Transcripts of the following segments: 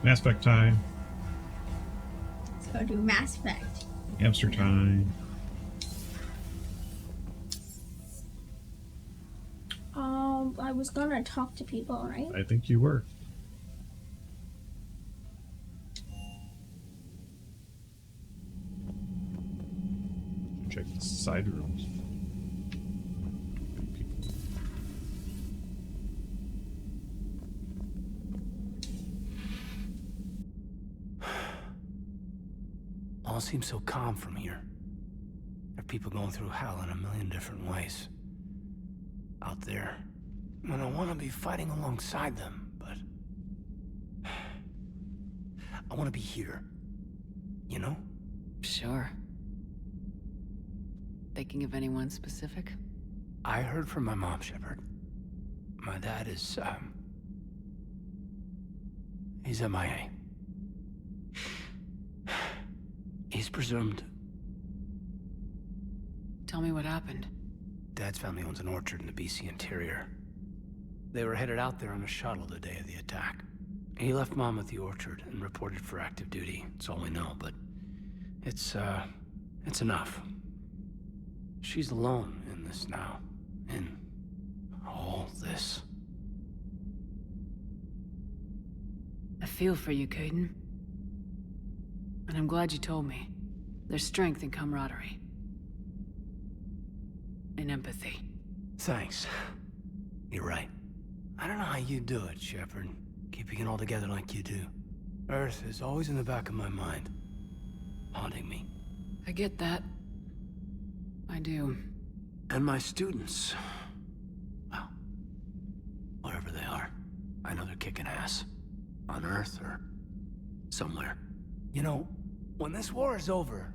Mass Effect time. Let's go do Mass Effect. Hamster time. I was gonna talk to people, right? I think you were. Check the side rooms. All seems so calm from here. There are people going through hell in a million different ways. Out there. And I want to be fighting alongside them, but... I want to be here. You know? Sure. Thinking of anyone specific? I heard from my mom, Shepard. My dad is, he's MIA. He's presumed. Tell me what happened. Dad's family owns an orchard in the BC interior. They were headed out there on a shuttle the day of the attack. He left Mom at the orchard and reported for active duty. It's all we know, but it's enough. She's alone in this now. In all this. I feel for you, Caden. And I'm glad you told me. There's strength in camaraderie. And empathy. Thanks. You're right. I don't know how you do it, Shepard. Keeping it all together like you do. Earth is always in the back of my mind. Haunting me. I get that. I do. And my students. Well, wherever they are. I know they're kicking ass. On Earth or somewhere. You know, when this war is over,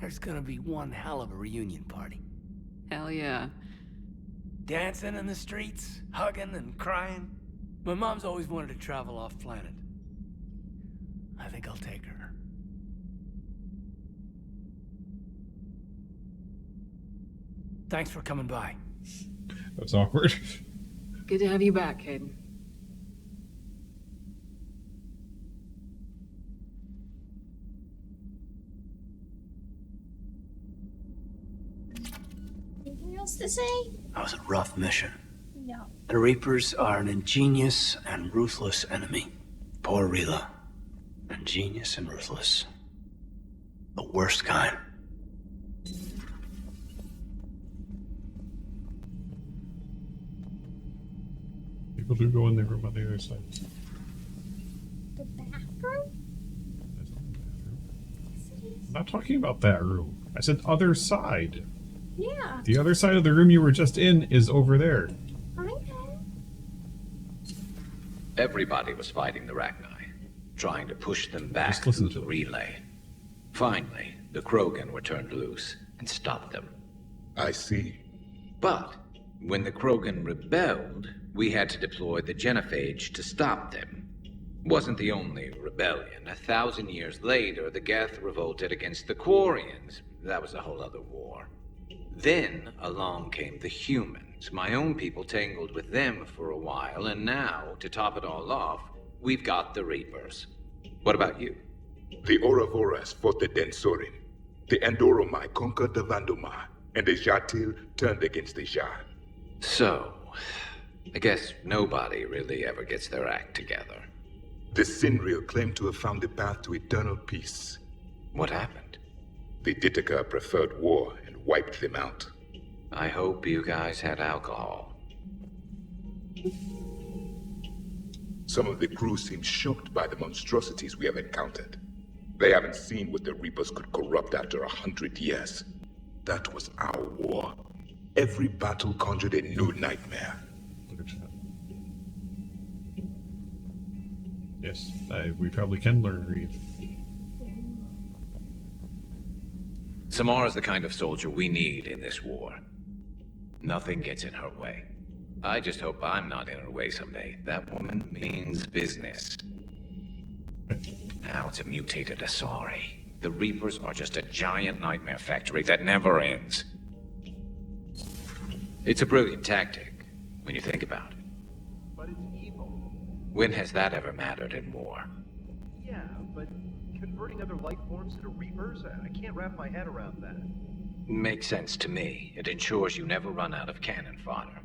there's gonna be one hell of a reunion party. Hell yeah. Dancing in the streets, hugging and crying. My mom's always wanted to travel off planet. I think I'll take her. Thanks for coming by. That's awkward. Good to have you back, Caden. Anything else to say? That was a rough mission. No. The Reapers are an ingenious and ruthless enemy. Poor Rila. Ingenious and ruthless. The worst kind. People do go in their room on the other side. The bathroom? That's not the bathroom. Yes, it is. I'm not talking about that room. I said other side. Yeah. The other side of the room you were just in is over there. I know. Everybody was fighting the Rachni, trying to push them back Just listen through to the relay. Finally, the Krogan were turned loose and stopped them. I see. But when the Krogan rebelled, we had to deploy the genophage to stop them. Wasn't the only rebellion. 1,000 years later, the Geth revolted against the Quarians. That was a whole other war. Then along came the humans. My own people tangled with them for a while, and now, to top it all off, we've got the Reapers. What about you? The Ouroboros fought the Densorin. The Andoromai conquered the Vandomai, and the Jatil turned against the Jar. So, I guess nobody really ever gets their act together. The Sinreal claimed to have found the path to eternal peace. What happened? The Ditaka preferred war and wiped them out. I hope you guys had alcohol. Some of the crew seem shocked by the monstrosities we have encountered. They haven't seen what the Reapers could corrupt after 100 years. That was our war. Every battle conjured a new nightmare. Look at that. Yes, we probably can learn to read. Samara's the kind of soldier we need in this war. Nothing gets in her way. I just hope I'm not in her way someday. That woman means business. Now it's a mutated Asari. The Reapers are just a giant nightmare factory that never ends. It's a brilliant tactic, when you think about it. But it's evil. When has that ever mattered in war? Yeah, but converting other life forms into Reapers? I can't wrap my head around that. Makes sense to me. It ensures you never run out of cannon fodder.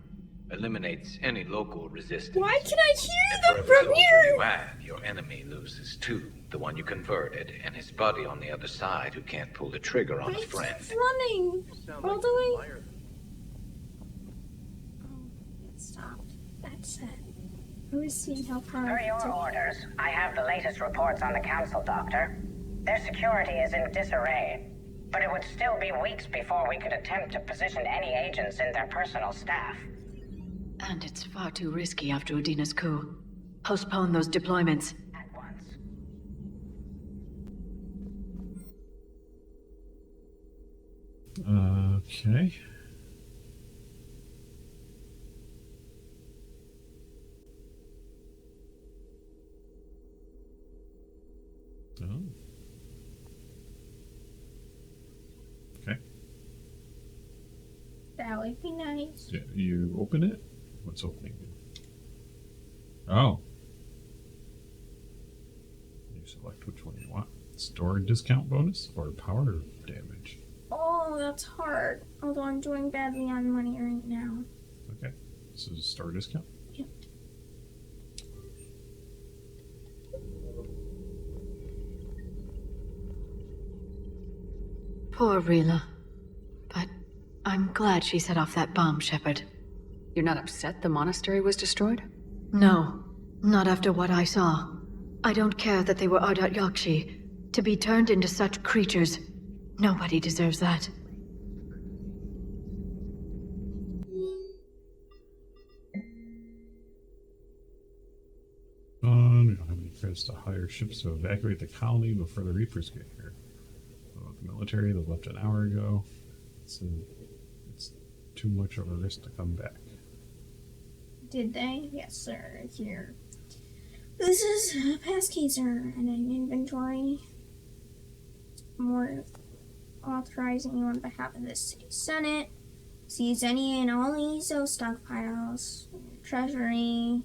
Eliminates any local resistance. Why can I And hear for them every from soldier here? you have, your enemy loses two. The one you converted, and his buddy on the other side who can't pull the trigger on I a friend. keep running You sound all like the you way. admire them. Oh, it stopped. That's it. I was seeing how far. Per your orders, I have the latest reports on the Council, Doctor. Their security is in disarray, but it would still be weeks before we could attempt to position any agents in their personal staff. And it's far too risky after Udina's coup. Postpone those deployments. At once. Okay. Oh. Okay. That would be nice. Yeah, you open it? What's opening? Oh. You select which one you want. Store discount bonus or power damage? Oh, that's hard. Although I'm doing badly on money right now. Okay. This is store discount? Yep. Poor Rila. But I'm glad she set off that bomb, Shepard. You're not upset the monastery was destroyed? No, not after what I saw. I don't care that they were Ardat Yakshi. To be turned into such creatures, nobody deserves that. We don't have any credits to hire ships to evacuate the colony before the Reapers get here. The military, they left an hour ago. It's too much of a risk to come back. Did they? Yes, sir. Here. This is a passkeezer and an inventory. More authorizing you on behalf of the city senate. Seize any and all ESO stockpiles. Treasury.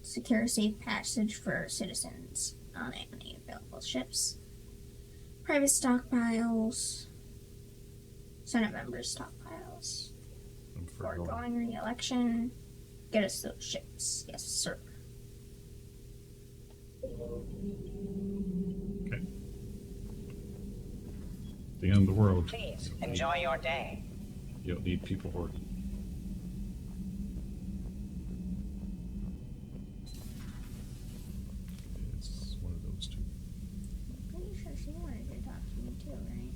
Secure safe passage for citizens on any available ships. Private stockpiles. Senate members' stockpiles. Foregoing re-election. Get us those ships. Yes, sir. Okay. The end of the world. Please, enjoy your day. You don't need people working. It's one of those two. I'm pretty sure she wanted to talk to me too, right?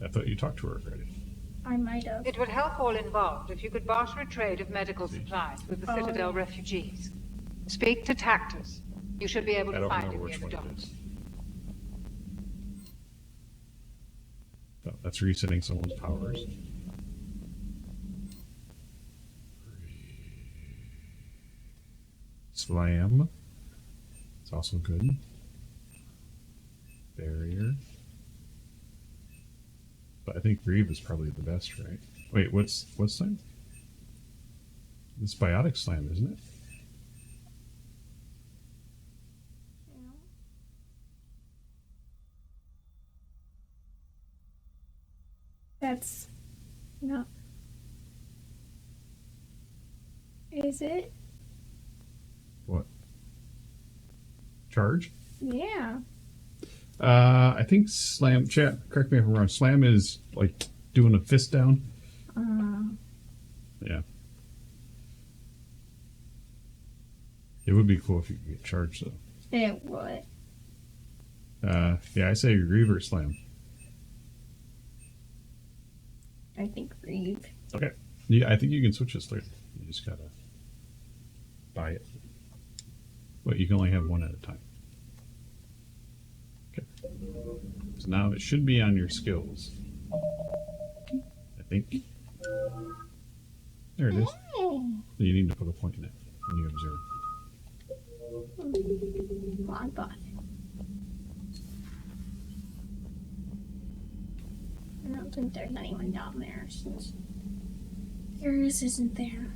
I thought you talked to her already. I might have. It would help all involved if you could barter a trade of medical supplies with the Citadel refugees. Speak to Tactus. You should be able I to don't find remember him near which the one it docks. is. Oh, that's resetting someone's powers. Slam. It's also good. Barrier. But I think Grieve is probably the best, right? Wait, what's that? It's Biotic Slam, isn't it? That's not. Is it? What? Charge? Yeah. I think Slam, chat, correct me if I'm wrong, Slam is like doing a fist down. Yeah. It would be cool if you could get charged though. It would. Yeah, I say Reaver Slam. I think Grieve. Okay. Yeah, I think you can switch this later. You just gotta buy it. But you can only have one at a time. Okay. So now it should be on your skills. I think. There it is. Hey. You need to put a point in it when you have 0. Well, I bought it. I don't think there's anyone down there since yours isn't there.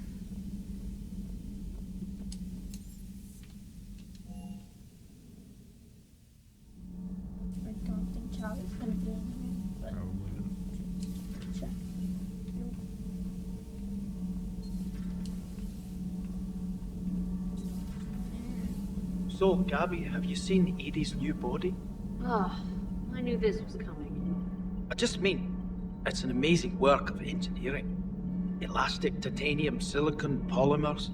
So, Gabby, have you seen Edie's new body? Oh, I knew this was coming. I just mean, it's an amazing work of engineering. Elastic titanium silicon polymers,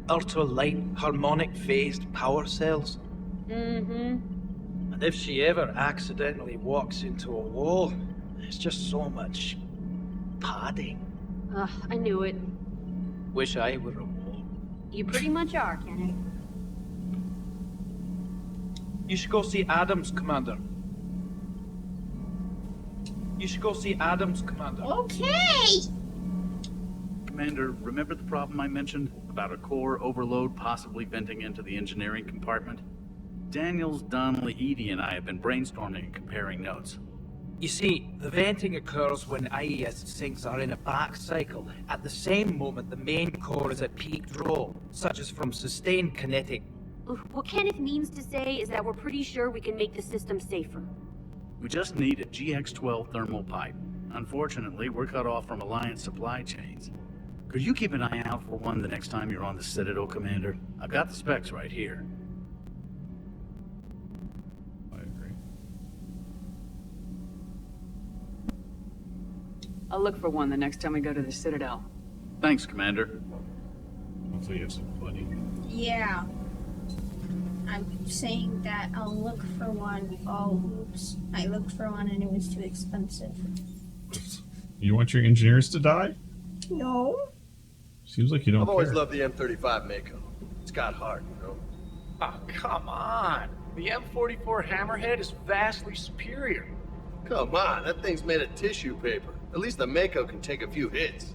ultra-light harmonic phased power cells. Mm-hmm. And if she ever accidentally walks into a wall, it's just so much padding. Ugh, I knew it. Wish I were a wall. You pretty much are, Kenneth. You should go see Adams, Commander. You should go see Adams, Commander. Okay! Commander, remember the problem I mentioned about a core overload possibly venting into the engineering compartment? Daniels, Donnelly, Edie, and I have been brainstorming and comparing notes. You see, the venting occurs when IES sinks are in a back cycle, at the same moment the main core is at peak draw, such as from sustained kinetic. What Kenneth means to say is that we're pretty sure we can make the system safer. We just need a GX-12 thermal pipe. Unfortunately, we're cut off from Alliance supply chains. Could you keep an eye out for one the next time you're on the Citadel, Commander? I've got the specs right here. I agree. I'll look for one the next time we go to the Citadel. Thanks, Commander. Hopefully you have some money. Yeah. I'm saying that I'll look for one. Oh, oops. I looked for one and it was too expensive. You want your engineers to die? No. Seems like you don't I've always care. loved the M35 Mako. It's got heart, you know? Oh, come on. The M44 Hammerhead is vastly superior. Come on, that thing's made of tissue paper. At least the Mako can take a few hits.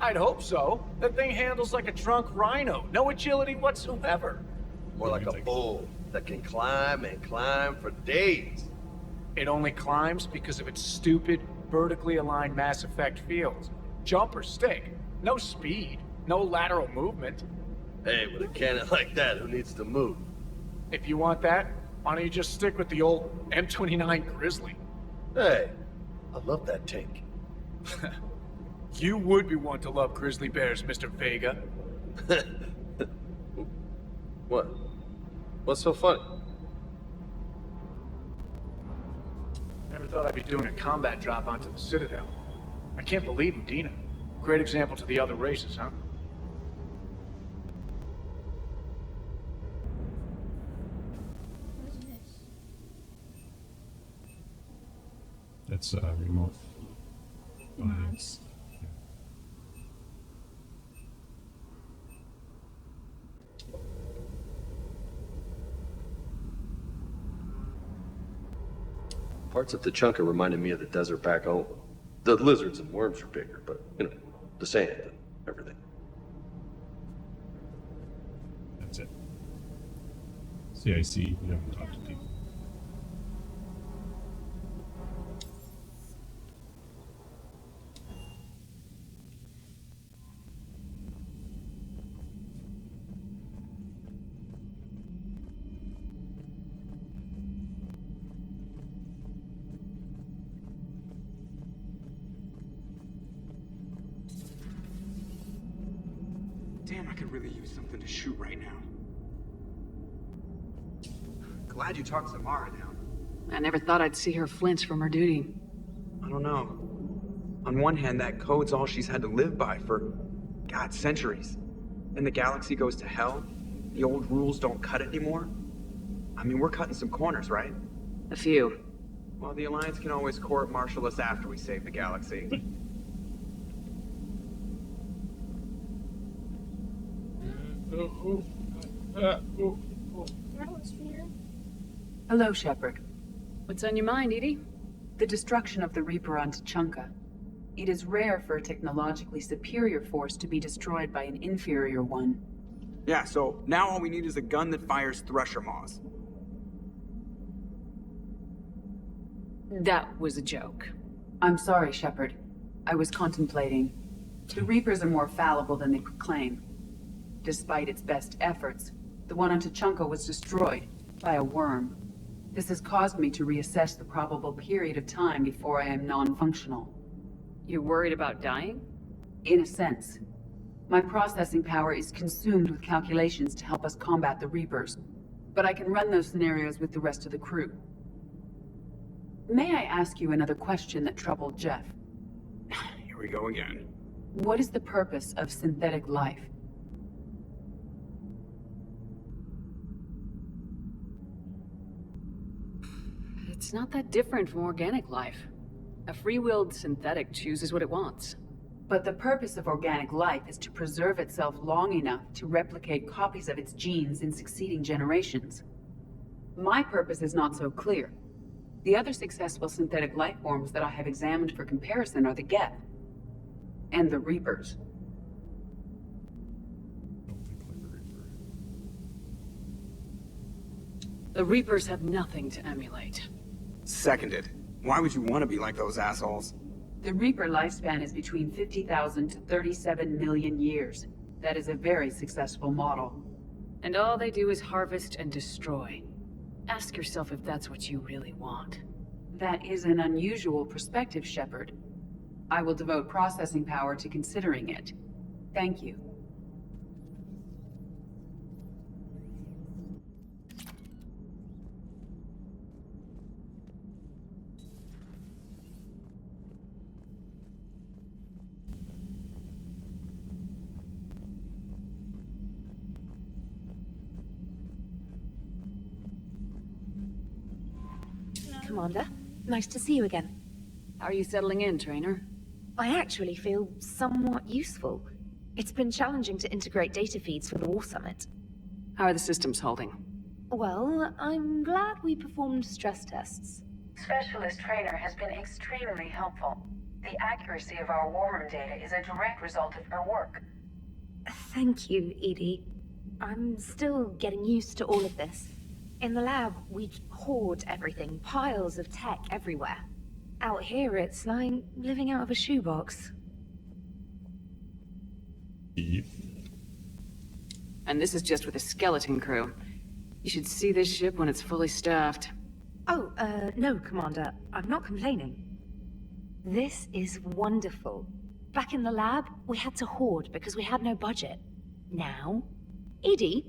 I'd hope so. That thing handles like a drunk rhino. No agility whatsoever. More like a bull that can climb and climb for days. It only climbs because of its stupid, vertically aligned Mass Effect fields. Jump or stick. No speed. No lateral movement. Hey, with a cannon like that, who needs to move? If you want that, why don't you just stick with the old M29 Grizzly? Hey, I love that tank. You would be one to love grizzly bears, Mr. Vega. What? What's so funny? Never thought I'd be doing a combat drop onto the Citadel. I can't believe Udina. Great example to the other races, huh? What is this? That's remote. Mods. Parts of Tachanka reminded me of the desert back home. The lizards and worms are bigger, but, you know, the sand and everything. That's it. CIC, you haven't talked to people. Damn, I could really use something to shoot right now. Glad you talked Samara down. I never thought I'd see her flinch from her duty. I don't know. On one hand, that code's all she's had to live by for, God, centuries. And the galaxy goes to hell. The old rules don't cut it anymore. I mean, we're cutting some corners, right? A few. Well, the Alliance can always court-martial us after we save the galaxy. Hello, Shepard. What's on your mind, Edie? The destruction of the Reaper on Tachanka. It is rare for a technologically superior force to be destroyed by an inferior one. Yeah, so now all we need is a gun that fires Thresher Maws. That was a joke. I'm sorry, Shepard. I was contemplating. The Reapers are more fallible than they proclaim. Despite its best efforts, the one on Tachanka was destroyed by a worm. This has caused me to reassess the probable period of time before I am non-functional. You're worried about dying? In a sense. My processing power is consumed with calculations to help us combat the Reapers. but I can run those scenarios with the rest of the crew. May I ask you another question that troubled Jeff? Here we go again. What is the purpose of synthetic life? It's not that different from organic life. A free-willed synthetic chooses what it wants. But the purpose of organic life is to preserve itself long enough to replicate copies of its genes in succeeding generations. My purpose is not so clear. The other successful synthetic life forms that I have examined for comparison are the Geth and the Reapers. The Reapers have nothing to emulate. Seconded. Why would you want to be like those assholes? The Reaper lifespan is between 50,000 to 37 million years. That is a very successful model. And all they do is harvest and destroy. Ask yourself if that's what you really want. That is an unusual perspective, Shepard. I will devote processing power to considering it. Thank you. Commander, nice to see you again. How are you settling in, Trainer? I actually feel somewhat useful. It's been challenging to integrate data feeds for the War Summit. How are the systems holding? Well, I'm glad we performed stress tests. Specialist Trainer has been extremely helpful. The accuracy of our war room data is a direct result of her work. Thank you, Edie. I'm still getting used to all of this. In the lab, we hoard everything, piles of tech everywhere. Out here, it's like living out of a shoebox. Yep. And this is just with a skeleton crew. You should see this ship when it's fully staffed. Oh, no, Commander. I'm not complaining. This is wonderful. Back in the lab, we had to hoard because we had no budget. Now, Edie,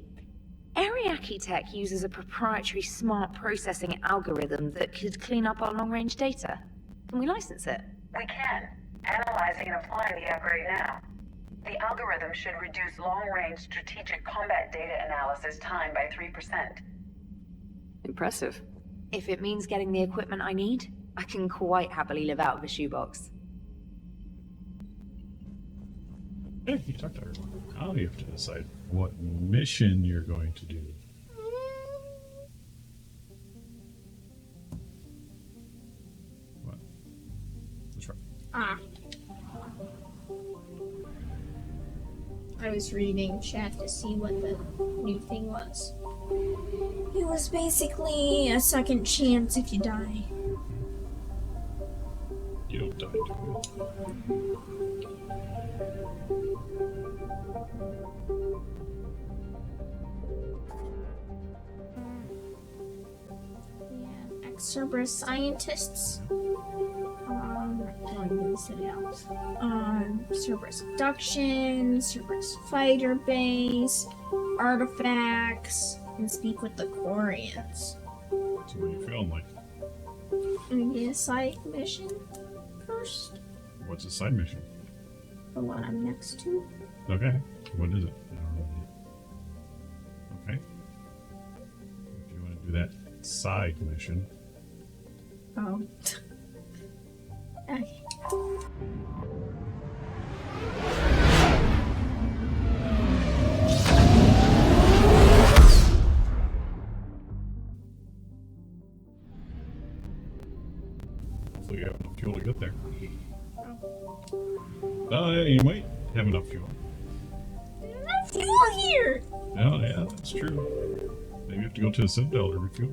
Ariake Tech uses a proprietary smart processing algorithm that could clean up our long-range data. Can we license it? We can. Analyzing and applying the upgrade now. The algorithm should reduce long-range strategic combat data analysis time by 3%. Impressive. If it means getting the equipment I need, I can quite happily live out of a shoebox. Hey, you talked to her. Now you have to decide what mission you're going to do. What? That's right. Ah. I was reading chat to see what the new thing was. It was basically a second chance if you die. You don't die to it. Yeah, Ex-Cerberus scientists. Going to Citadel. Cerberus abduction, Cerberus fighter base, artifacts, and speak with the Quarians. So what are you feeling like? Maybe a side mission first? What's the side mission? The one I'm next to. Okay. What is it? Okay. If you want to do that side mission. Oh. Okay. Hopefully you have enough fuel to get there. Oh yeah, you might have enough fuel. There's enough fuel here! Oh yeah, that's true. Maybe you have to go to the Citadel to refuel.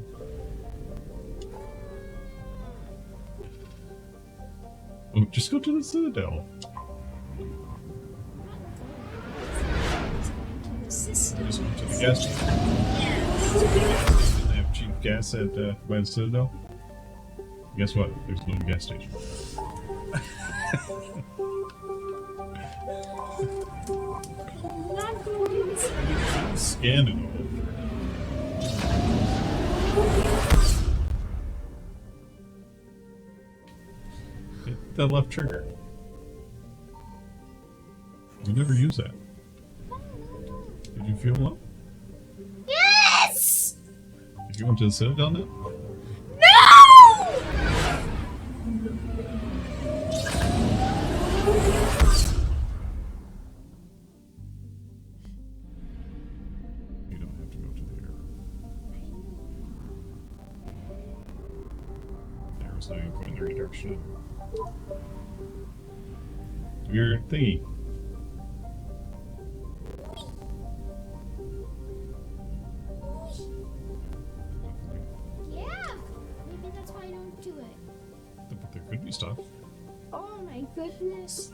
Oh, just go to the Citadel. Just go to the gas station. They have cheap gas at by the Citadel. Guess what? There's no gas station. Scan it all. that left trigger. You never use that. Did you feel up? Yes! Did you want to sit on it? No! You don't have to go to the arrow. The arrow's not even pointing in the right direction. Do your thingy. Yeah, maybe that's why I don't do it. But there could be stuff. Oh my goodness.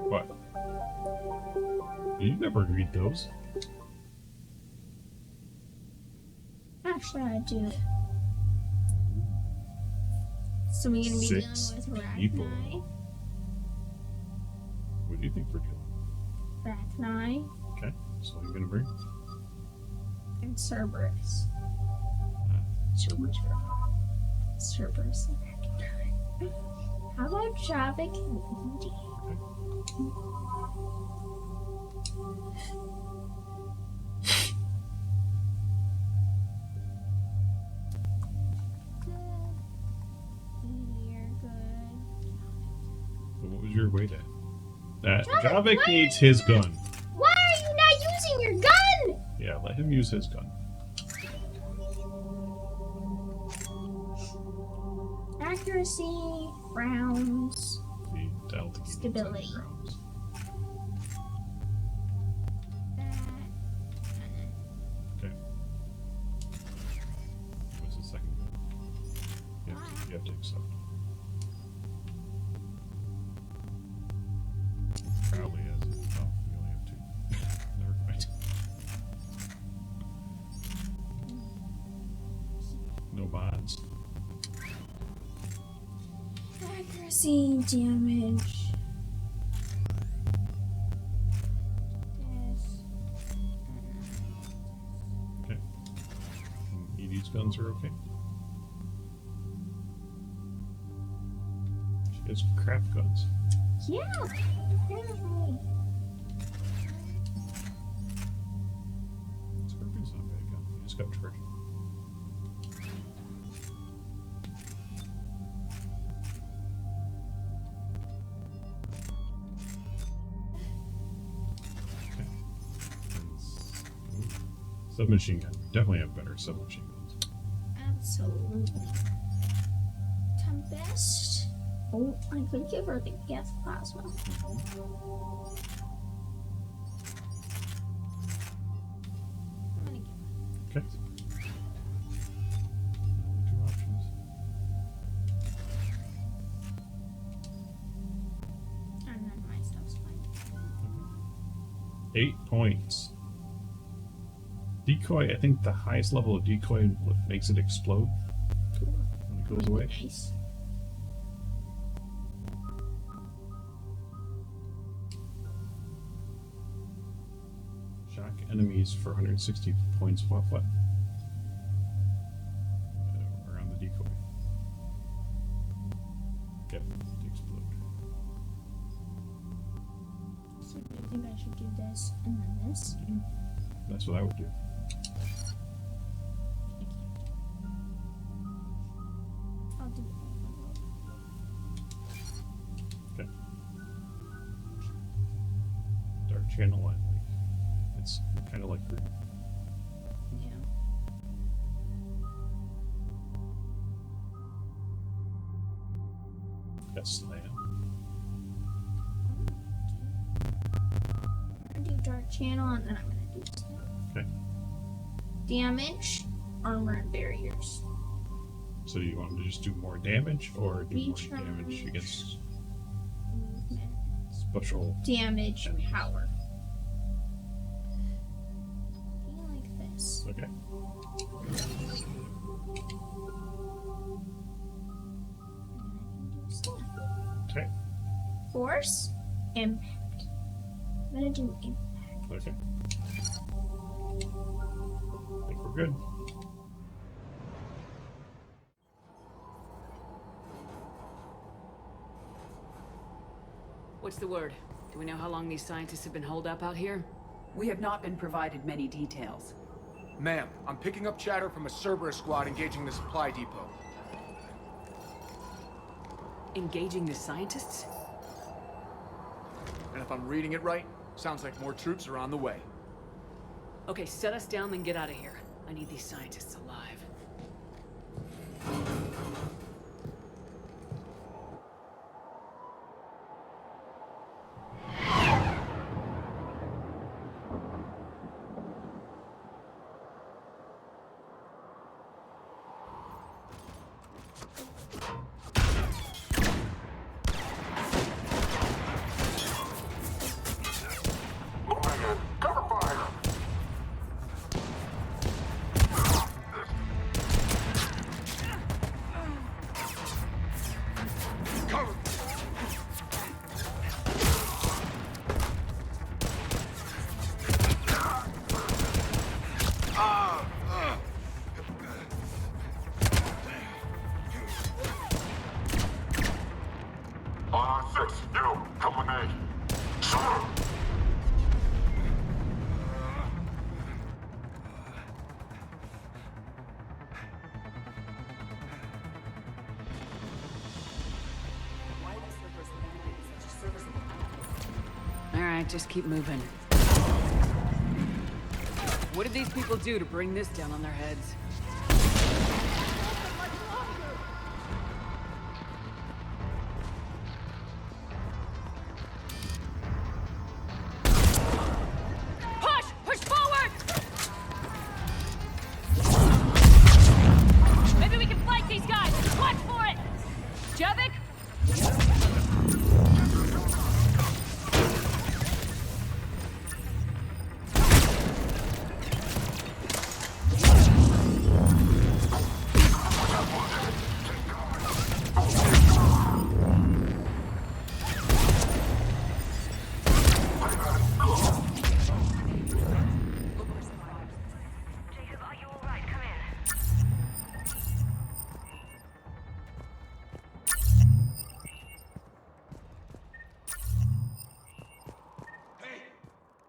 What? You never read those. Actually, I do. So we're gonna be Six dealing with people. Rachni. What do you think we're dealing Rachni with? Okay, so you're gonna bring and Cerberus. Cerberus right now. Cerberus and Rachni. How about Javik and Indy? But what was your weight at? That Javik needs his gun. Why are you not using your gun? Yeah, let him use his gun. Accuracy, rounds, I don't think he needs stability. any rounds. Okay. What's the second gun? You have to accept. Probably has. Oh, you only have two. Never mind. No mods. Accuracy, damage. Okay. Edie's guns are okay. She has crap guns. Yeah, apparently. Scorpion's not a bad gun. You just got tricked. Okay. Submachine gun. Definitely have better submachine guns. Absolutely. Tempest. Oh, I could give her the gas plasma. Okay. Only two options. And then my stuff's fine. 8 points. Decoy, I think the highest level of decoy makes it explode when it goes away. Nice. Shock enemies for 160 points. What? Around the decoy. Yep, to explode. So I think I should do this and then this. That's what I would do. I'll do Okay. Dark channel line, like it's kind of like green. Yeah. Got slam. I'm gonna do dark channel and then I'm gonna do this. Okay. Damage, armor, and barriers. So do you want to just do more damage or do more Recharge. damage against Movement. special? Damage and power. Be like this. Okay. Okay. Force, impact. I'm gonna do impact. Okay. I think we're good. What's the word? Do we know how long these scientists have been holed up out here? We have not been provided many details. Ma'am, I'm picking up chatter from a Cerberus squad engaging the supply depot. Engaging the scientists? And if I'm reading it right, sounds like more troops are on the way. Okay, set us down, then get out of here. I need these scientists alive. Alright, just keep moving. What did these people do to bring this down on their heads? Push! Push forward! Maybe we can flank these guys! Watch for it! Javik?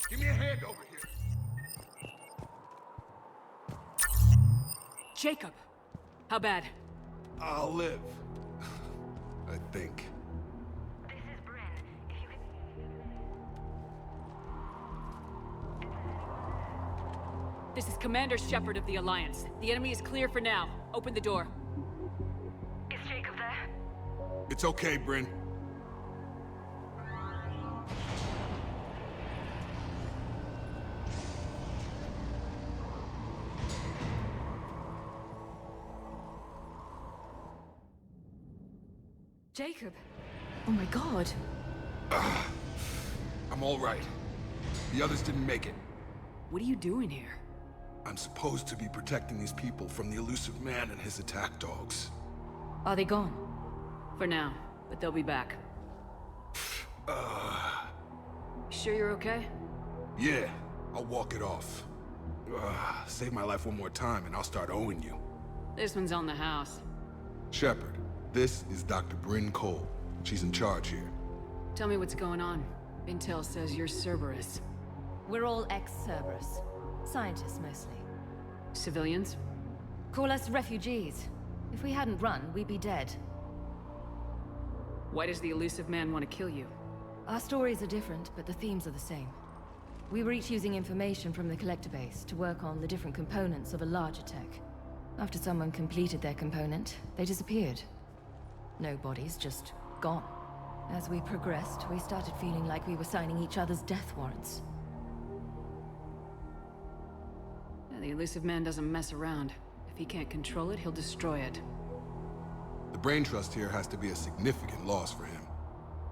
Give me a hand over here. Jacob! How bad? I'll live. I think. This is Commander Shepard of the Alliance. The enemy is clear for now. Open the door. Is Jacob there? It's okay, Bryn. Jacob. Oh my god. I'm all right. The others didn't make it. What are you doing here? I'm supposed to be protecting these people from the elusive man and his attack dogs. Are they gone? For now, but they'll be back. Sure you're okay? Yeah, I'll walk it off. Save my life one more time and I'll start owing you. This one's on the house. Shepard, this is Dr. Bryn Cole. She's in charge here. Tell me what's going on. Intel says you're Cerberus. We're all ex-Cerberus. Scientists, mostly. Civilians? Call us refugees. If we hadn't run, we'd be dead. Why does the elusive man want to kill you? Our stories are different, but the themes are the same. We were each using information from the collector base to work on the different components of a larger tech. After someone completed their component, they disappeared. No bodies, just gone. As we progressed, we started feeling like we were signing each other's death warrants. The elusive man doesn't mess around. If he can't control it, he'll destroy it. The brain trust here has to be a significant loss for him.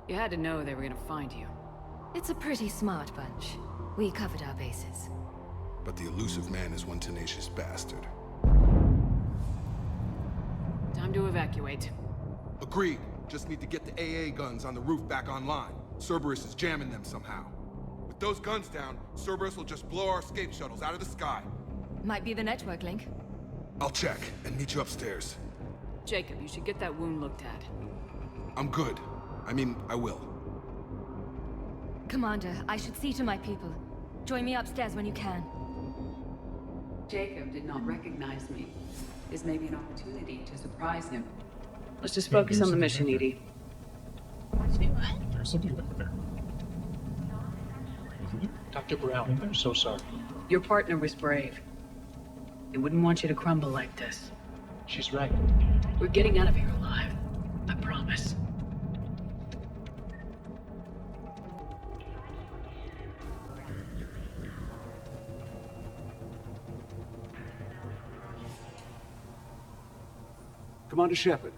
You had to know they were gonna find you. It's a pretty smart bunch. We covered our bases. But the elusive man is one tenacious bastard. Time to evacuate. Agreed. Just need to get the AA guns on the roof back online. Cerberus is jamming them somehow. With those guns down, Cerberus will just blow our escape shuttles out of the sky. Might be the network link. I'll check and meet you upstairs. Jacob, you should get that wound looked at. I'm good. I mean, I will. Commander, I should see to my people. Join me upstairs when you can. Jacob did not recognize me. This may be an opportunity to surprise him. Let's just focus on the mission, Edie. There's something back there. Isn't there? Dr. Brown, I'm so sorry. Your partner was brave. They wouldn't want you to crumble like this. She's right. We're getting out of here alive. I promise. Commander Shepard,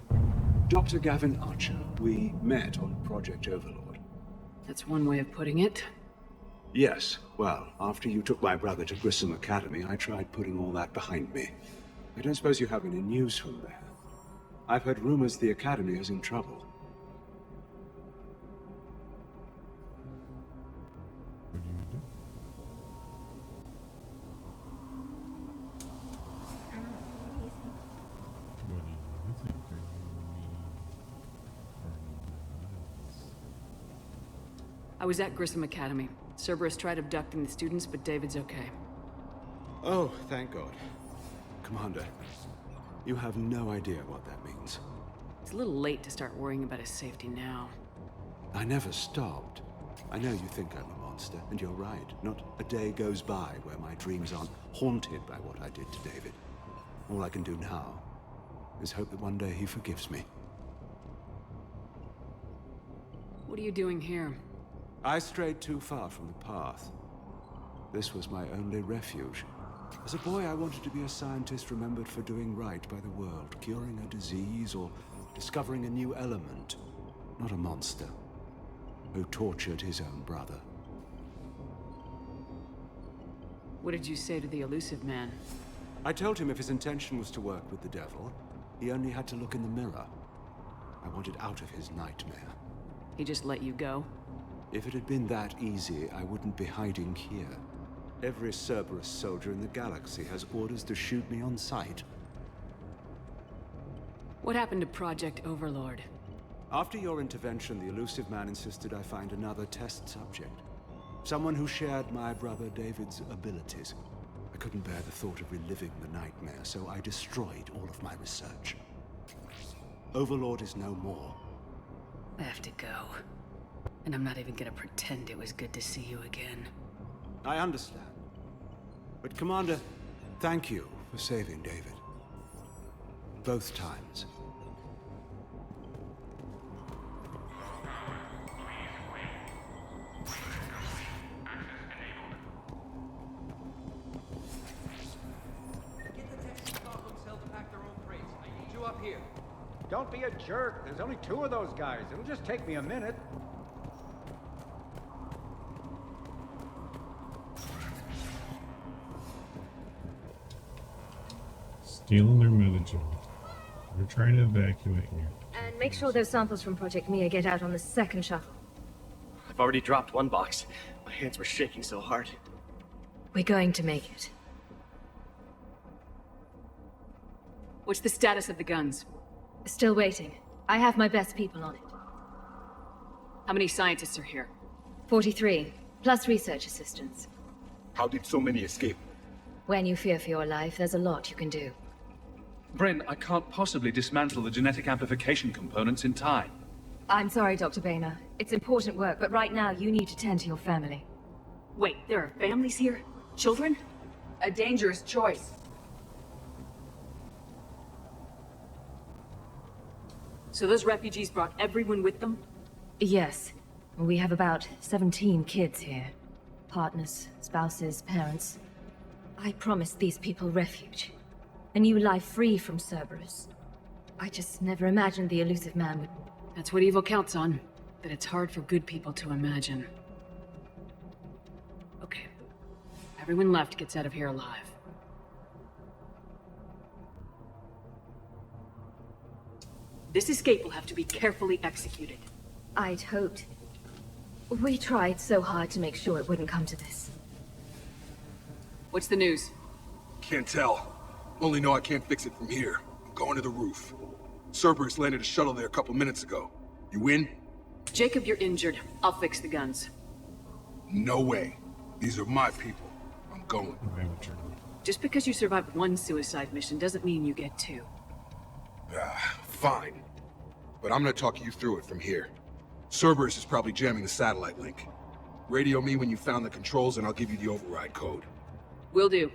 Dr. Gavin Archer, we met on Project Overlord. That's one way of putting it. Yes, well, after you took my brother to Grissom Academy, I tried putting all that behind me. I don't suppose you have any news from there. I've heard rumors the Academy is in trouble. I was at Grissom Academy. Cerberus tried abducting the students, but David's okay. Oh, thank God. Commander, you have no idea what that means. It's a little late to start worrying about his safety now. I never stopped. I know you think I'm a monster, and you're right. Not a day goes by where my dreams aren't haunted by what I did to David. All I can do now is hope that one day he forgives me. What are you doing here? I strayed too far from the path. This was my only refuge. As a boy, I wanted to be a scientist remembered for doing right by the world, curing a disease or discovering a new element. Not a monster who tortured his own brother. What did you say to the elusive man? I told him if his intention was to work with the devil, he only had to look in the mirror. I wanted out of his nightmare. He just let you go? If it had been that easy, I wouldn't be hiding here. Every Cerberus soldier in the galaxy has orders to shoot me on sight. What happened to Project Overlord? After your intervention, the elusive man insisted I find another test subject. Someone who shared my brother David's abilities. I couldn't bear the thought of reliving the nightmare, so I destroyed all of my research. Overlord is no more. I have to go. And I'm not even gonna pretend it was good to see you again. I understand. But Commander, thank you for saving David. Both times. Up here. Don't be a jerk. There's only 2 of those guys. It'll just take me a minute. Stealing their mutagen. We're trying to evacuate here. And make sure those samples from Project Mia get out on the second shuttle. I've already dropped one box. My hands were shaking so hard. We're going to make it. What's the status of the guns? Still waiting. I have my best people on it. How many scientists are here? 43, plus research assistants. How did so many escape? When you fear for your life, there's a lot you can do. Bryn, I can't possibly dismantle the genetic amplification components in time. I'm sorry, Dr. Boehner. It's important work, but right now you need to tend to your family. Wait, there are families here? Children? A dangerous choice. So those refugees brought everyone with them? Yes. We have about 17 kids here. Partners, spouses, parents. I promised these people refuge. A new life free from Cerberus. I just never imagined the elusive man would... That's what evil counts on. That it's hard for good people to imagine. Okay. Everyone left gets out of here alive. This escape will have to be carefully executed. I'd hoped. We tried so hard to make sure it wouldn't come to this. What's the news? Can't tell. Only know I can't fix it from here. I'm going to the roof. Cerberus landed a shuttle there a couple minutes ago. You in? Jacob, you're injured. I'll fix the guns. No way. These are my people. I'm going. Just because you survived one suicide mission doesn't mean you get two. Fine. But I'm gonna talk you through it from here. Cerberus is probably jamming the satellite link. Radio me when you found the controls and I'll give you the override code. Will do.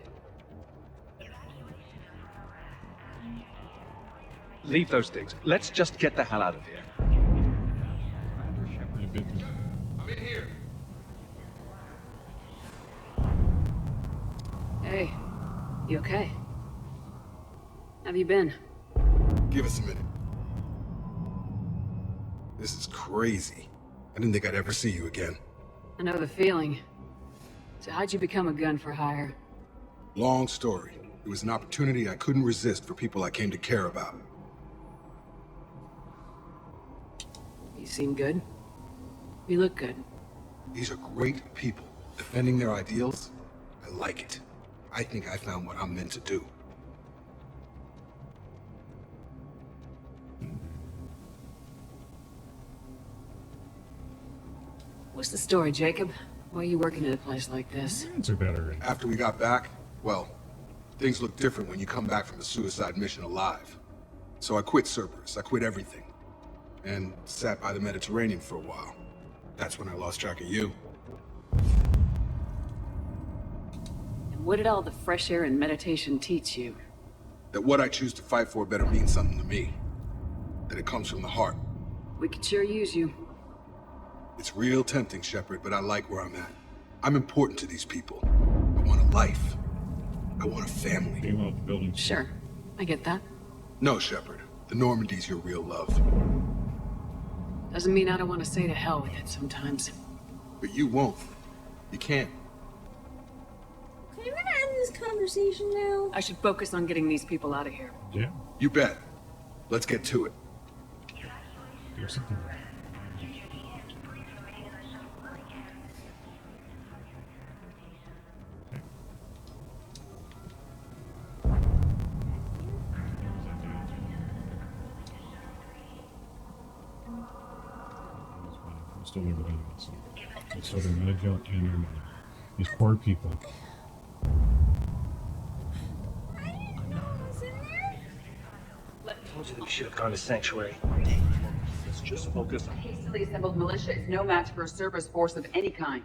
Leave those things. Let's just get the hell out of here. I'm in here. Hey, you okay? Have you been? Give us a minute. This is crazy. I didn't think I'd ever see you again. I know the feeling. So how'd you become a gun for hire? Long story. It was an opportunity I couldn't resist for people I came to care about. You seem good. You look good. These are great people. Defending their ideals, I like it. I think I found what I'm meant to do. What's the story, Jacob? Why are you working at a place like this? Answer that already. After we got back, well, things look different when you come back from a suicide mission alive. So I quit Cerberus. I quit everything. And sat by the Mediterranean for a while. That's when I lost track of you. And what did all the fresh air and meditation teach you? That what I choose to fight for better mean something to me. That it comes from the heart. We could sure use you. It's real tempting, Shepard, but I like where I'm at. I'm important to these people. I want a life. I want a family. Sure, I get that. No, Shepard. The Normandy's your real love. Doesn't mean I don't want to say to hell with it sometimes. But you won't. You can't. Can we end this conversation now? I should focus on getting these people out of here. Yeah. You bet. Let's get to it. There's something. Still never done it. So it's over Medical and their money. These poor people. Told you that we should have gone to Sanctuary. Let's just focus on... Hastily assembled militia is no match for a Cerberus force of any kind.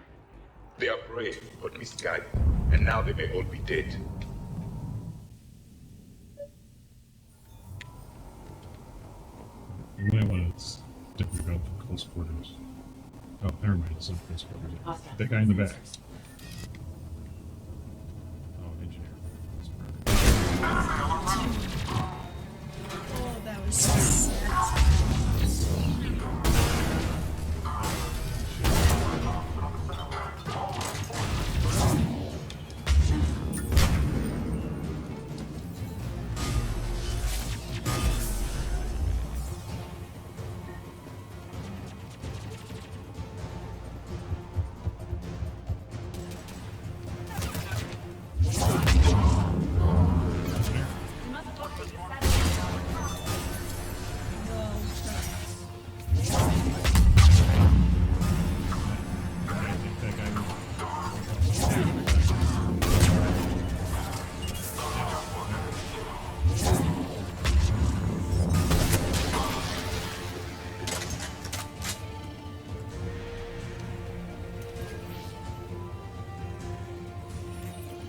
They are brave, but misguided. And now they may all be dead. You might want to different about the close quarters. Oh, never mind. It's not close quarters. Awesome. That guy in the back. Oh, engineer. Oh, that was so sad.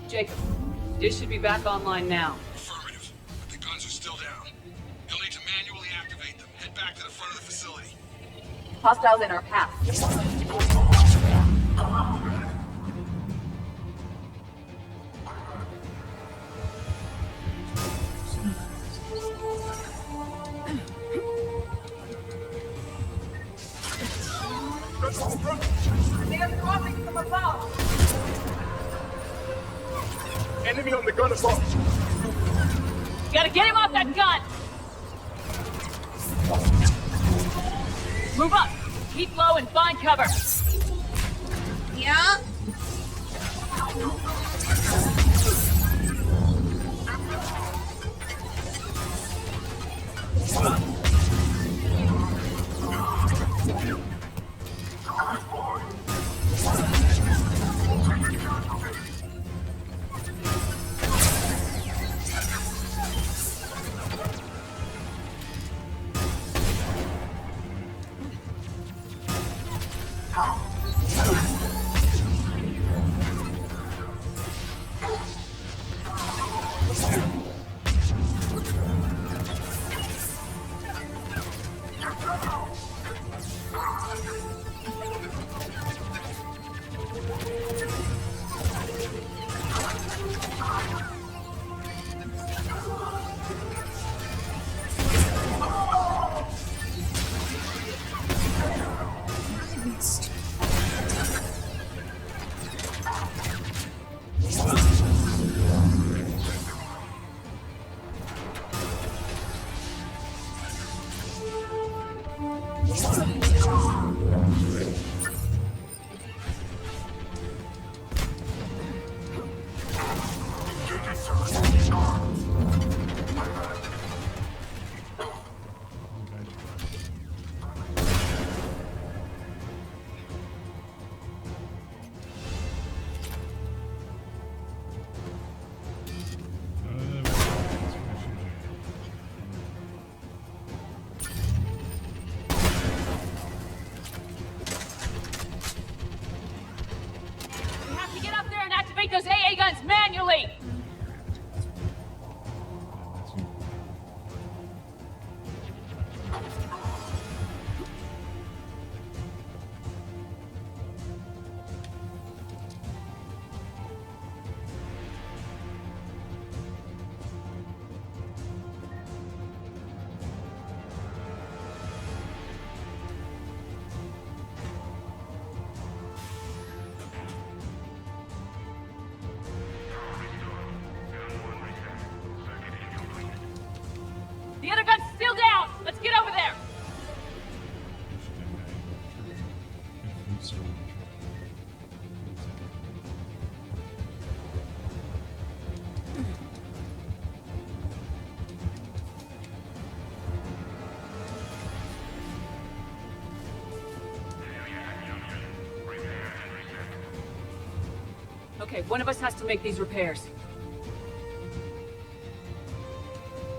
Jacob, dish should be back online now. Affirmative. But the guns are still down. You'll need to manually activate them. Head back to the front of the facility. Hostiles in our path. They are dropping from above! Enemy on the gun above! You gotta get him off that gun! Move up! Keep low and find cover! Yeah. Okay, one of us has to make these repairs.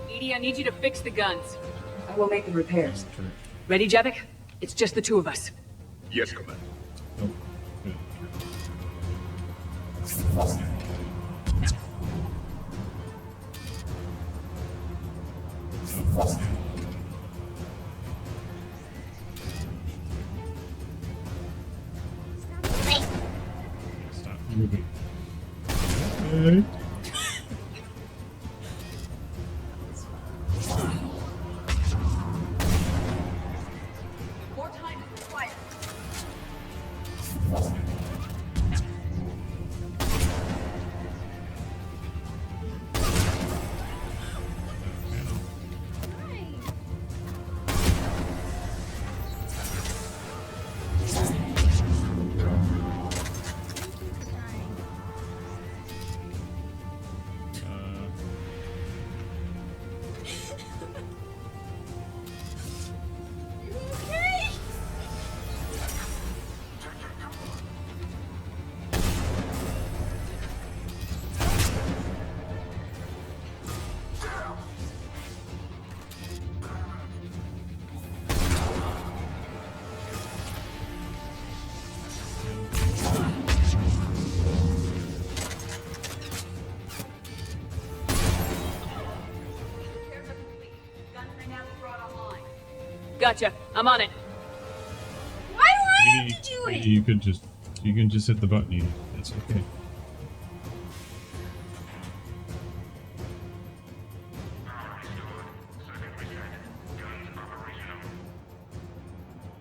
Edie, I need you to fix the guns. I will make the repairs. Ready, Javik? It's just the two of us. Yes, Commander. Stop moving. Okay. More time is required. Gotcha. I'm on it. Why do I have to do it? You can just hit the button. It's okay.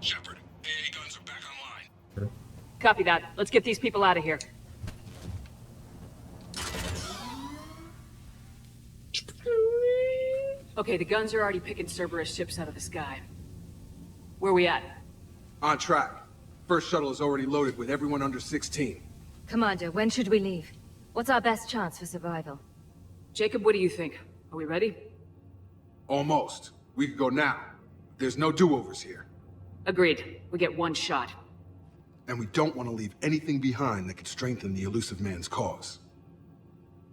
Shepard, AA guns are back online. Copy that. Let's get these people out of here. Okay, the guns are already picking Cerberus ships out of the sky. Where we at? On track. First shuttle is already loaded with everyone under 16. Commander, when should we leave? What's our best chance for survival? Jacob, what do you think? Are we ready? Almost. We could go now. There's no do-overs here. Agreed. We get one shot. And we don't want to leave anything behind that could strengthen the elusive man's cause.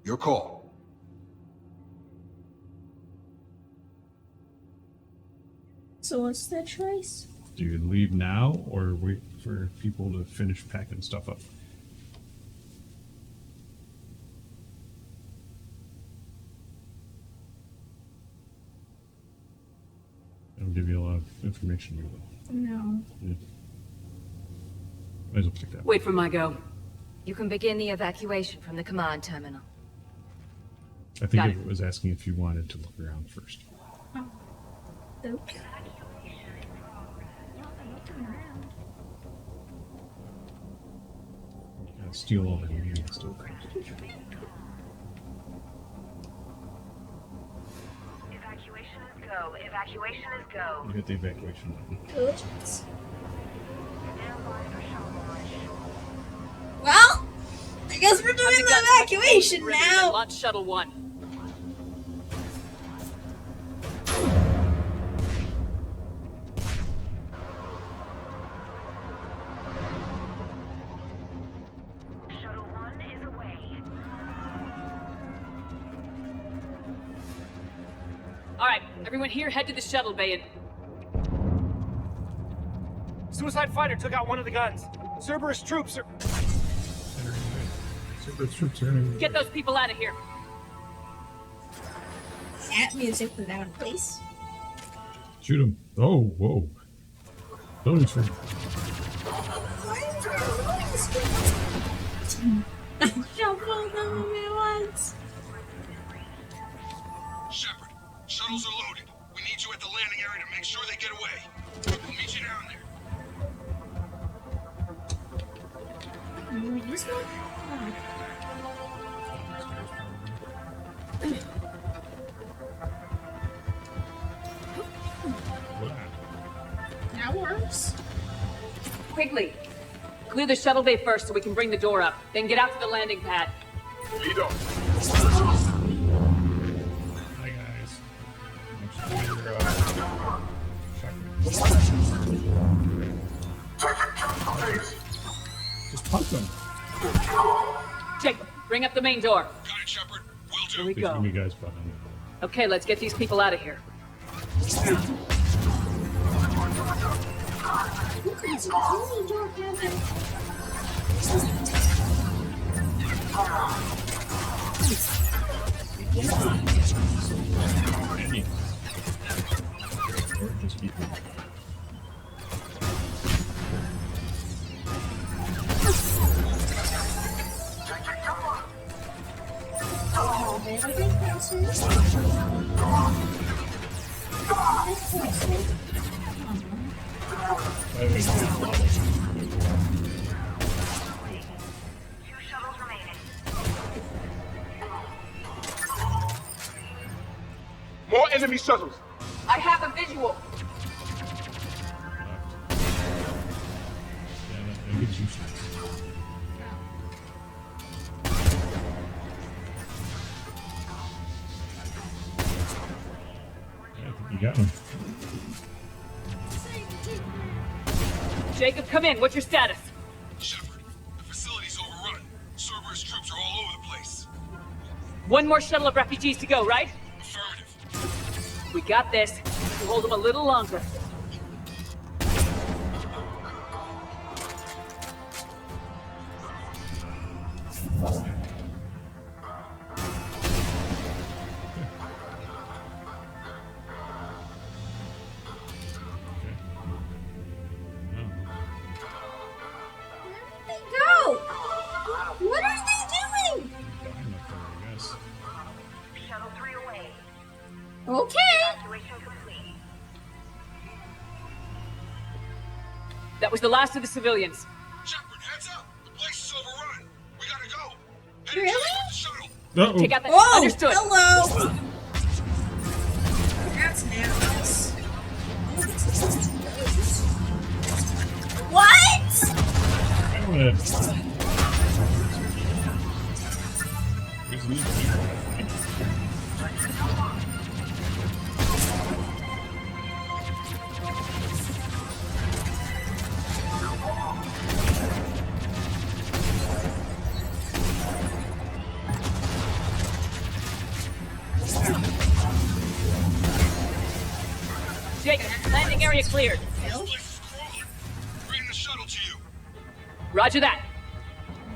Your call. So what's the choice? Do you leave now or wait for people to finish packing stuff up? It'll give you a lot of information. No. Yeah. Might as well pick that. Wait for my go. You can begin the evacuation from the command terminal. I think it was asking if you wanted to look around first. Oh. Oops. Steal all the media stuff. Evacuation is go. Evacuation is go. You hit the evacuation button. Oops. Well, I guess we're doing the evacuation now. Launch shuttle 1. Alright, everyone here, head to the shuttle bay and... Suicide fighter took out one of the guns. Cerberus troops are... Cerberus troops are in. Get those people out of here. That music was out of place. Shoot him. Oh, whoa. Don't shoot. Jump both of them at once. Shepard, shuttles are loaded. We need you at the landing area to make sure they get away. We'll meet you down there. This one? That works. Quickly. Clear the shuttle bay first so we can bring the door up. Then get out to the landing pad. Lead on. Hi, guys. Just punch them. Jacob, Bring up the main door. Got it, Shepard. Will do. Here we Please go. bring you guys behind. Okay, let's get these people out of here. Look at this only door cabin. Or just keep it. Oh, there are big houses. More enemy shuttles. I have a visual. That gives you shots. Yeah, I think you got him. Jacob, come in. What's your status? Shepard, the facility's overrun. Cerberus troops are all over the place. One more shuttle of refugees to go, right? Affirmative. We got this. We'll hold them a little longer. Go! What are they doing? Dying up there, I guess. Shuttle 3 away. Okay. Evacuation complete. That was the last of the civilians. Shepard, heads up. The place is overrun. We gotta go. Really? Shuttle. Uh-oh. Take out the... Whoa! Understood. Hello! That's an ass. What? I wanna... Where's the new Jacob, landing area cleared. This place is crawling. Bringing the shuttle to you. Roger that.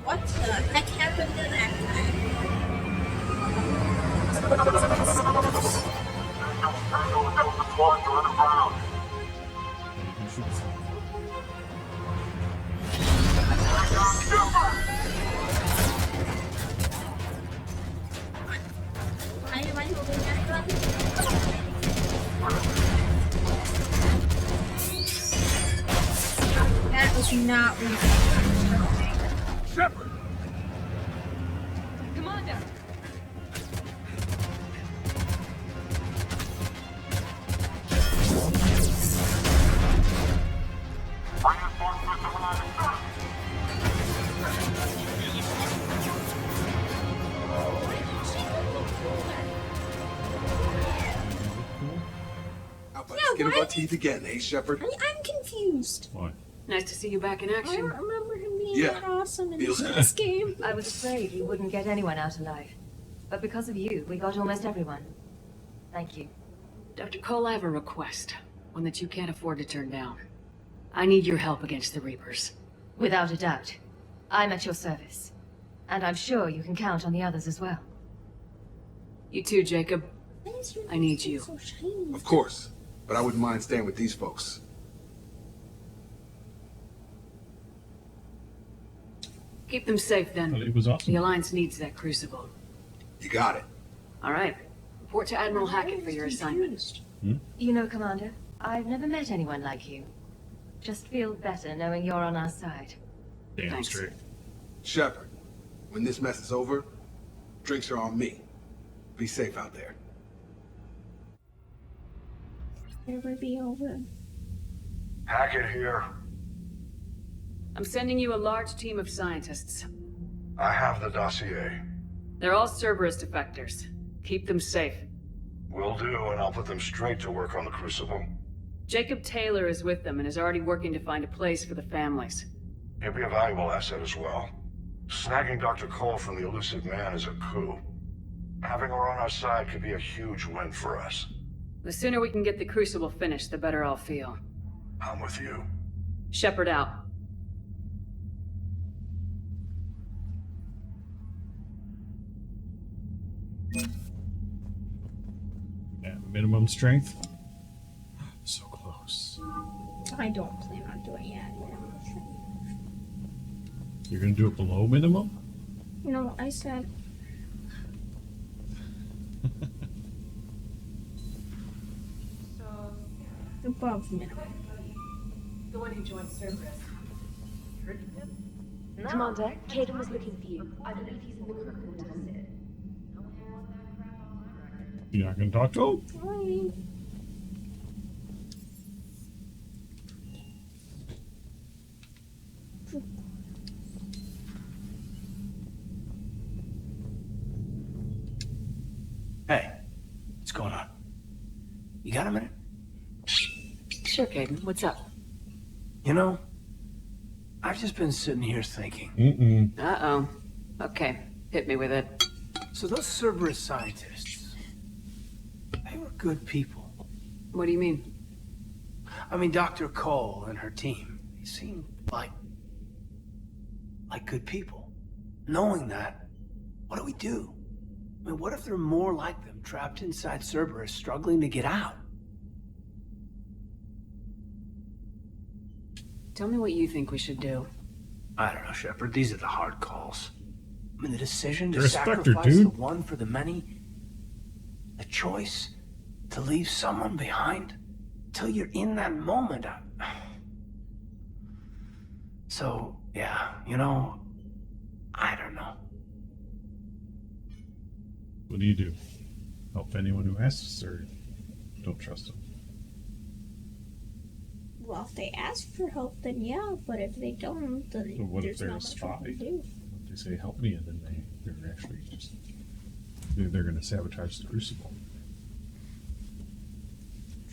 What the heck happened to that guy? Why am I holding that button? That was not Shepard. Commander. How about skin of our teeth again, eh, Shepard? I'm confused. Why? Nice to see you back in I action. don't remember him being Yeah. that awesome in Feels this game. I was afraid we wouldn't get anyone out alive. But because of you, we got almost everyone. Thank you. Dr. Cole, I have a request. One that you can't afford to turn down. I need your help against the Reapers. Without a doubt. I'm at your service. And I'm sure you can count on the others as well. You too, Jacob. Why is your I need thing you. so shiny? Of course, but I wouldn't mind staying with these folks. Keep them safe, then. It was awesome. The Alliance needs that crucible. You got it. All right. Report to Admiral Hackett for your assignment. You know, Commander, I've never met anyone like you. Just feel better knowing you're on our side. Damn Thanks. straight. Shepard, when this mess is over, drinks are on me. Be safe out there. Never be over. Hackett here. I'm sending you a large team of scientists. I have the dossier. They're all Cerberus defectors. Keep them safe. Will do, and I'll put them straight to work on the Crucible. Jacob Taylor is with them and is already working to find a place for the families. He'll be a valuable asset as well. Snagging Dr. Cole from the elusive man is a coup. Having her on our side could be a huge win for us. The sooner we can get the Crucible finished, the better I'll feel. I'm with you. Shepard out. At minimum strength. So close. I don't plan on doing it. You're gonna do it below minimum? No, I said above minimum. The one who joined Cerberus. Heard of him? No. Commander, Caden was looking for you. I believe he's in the crew quarters. You're not gonna talk to him? Hi. Hey, what's going on? You got a minute? Sure, Caden. What's up? You know, I've just been sitting here thinking. Uh-oh. Okay, hit me with it. So those Cerberus scientists, they were good people. What do you mean? I mean, Dr. Cole and her team, they seemed like good people. Knowing that, what do we do? I mean, what if there are more like them trapped inside Cerberus struggling to get out? Tell me what you think we should do. I don't know, Shepard. These are the hard calls. I mean, the decision to You're a Spectre, sacrifice dude. the one for the many. The choice to leave someone behind till you're in that moment. So, yeah, you know, I don't know. What do you do? Help anyone who asks, or don't trust them? Well, if they ask for help, then yeah. But if they don't, then So what if there's they're a not much we spy? can do. They say help me, and then they're actually just they're going to sabotage the Crucible.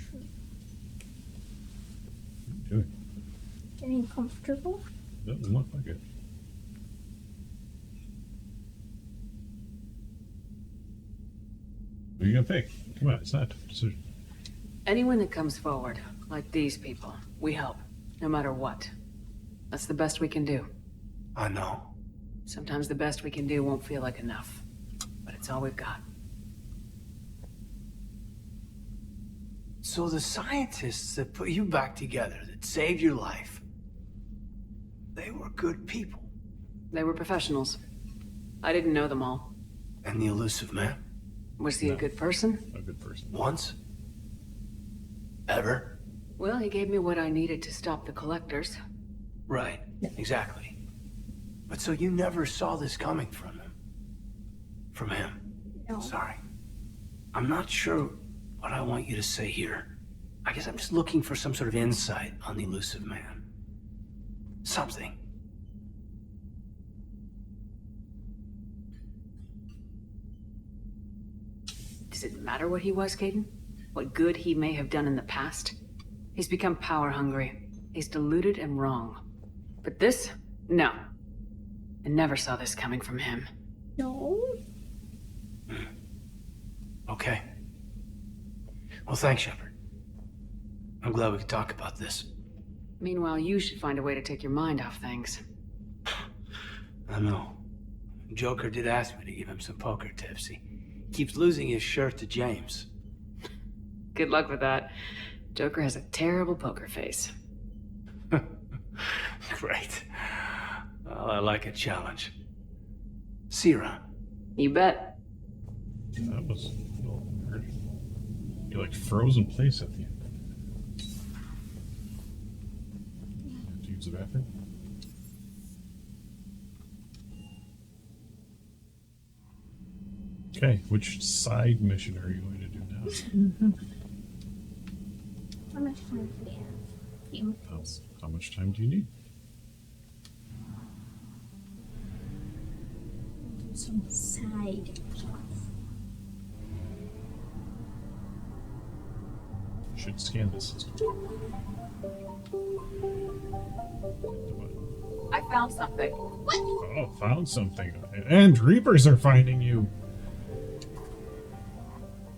True. What are you doing? Getting comfortable. Doesn't look like it. What are you going to pick? Come on, it's not a tough decision. Anyone that comes forward, like these people, we help, no matter what. That's the best we can do. I know. Sometimes the best we can do won't feel like enough, but it's all we've got. So the scientists that put you back together, that saved your life, they were good people. They were professionals. I didn't know them all. And the elusive man? Was he a good person? A good person. Once? Ever? Well, he gave me what I needed to stop the collectors. Right, exactly. But so you never saw this coming from him? From him? No. Sorry. I'm not sure what I want you to say here. I guess I'm just looking for some sort of insight on the elusive man. Something. Does it matter what he was, Caden? What good he may have done in the past? He's become power hungry. He's deluded and wrong. But this? No. I never saw this coming from him. No. Okay. Well, thanks, Shepard. I'm glad we could talk about this. Meanwhile, you should find a way to take your mind off things. I know. Joker did ask me to give him some poker tips. He keeps losing his shirt to James. Good luck with that. Joker has a terrible poker face. Great. Well, I like a challenge. See you around. You bet. That was a little weird. You like froze in place at the end. Have to use the bathroom? Okay, which side mission are you going to do now? How much time do we have? Game of Thrones. How much time do you need? Do some side stuff. Should scan the system. I found something. Oh, found something. And Reapers are finding you.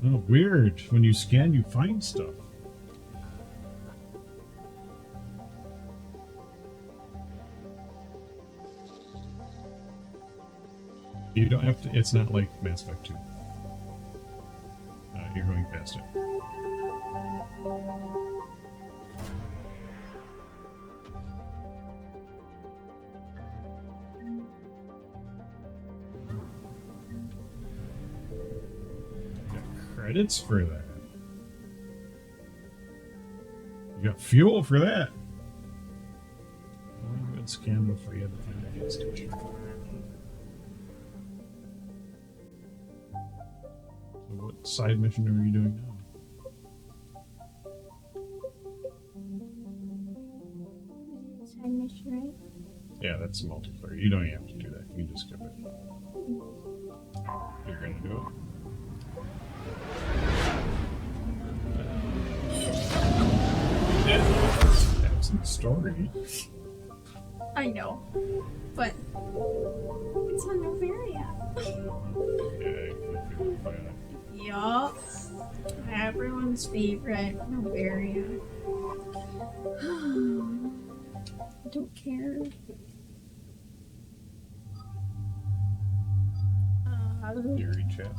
Oh, weird. When you scan, you find stuff. You don't have to, it's not like Mass Effect 2. You're going past it. Got credits for that. You got fuel for that. Only good scan before you have to find a gas station. So what side mission are you doing now? Side mission, right? Yeah, that's multiplayer. You don't even have to do that. You can just skip it. You're gonna do it. That's the story. I know, but it's on Noveria. Yup. Everyone's favorite, Noveria. I don't care. Theory chat.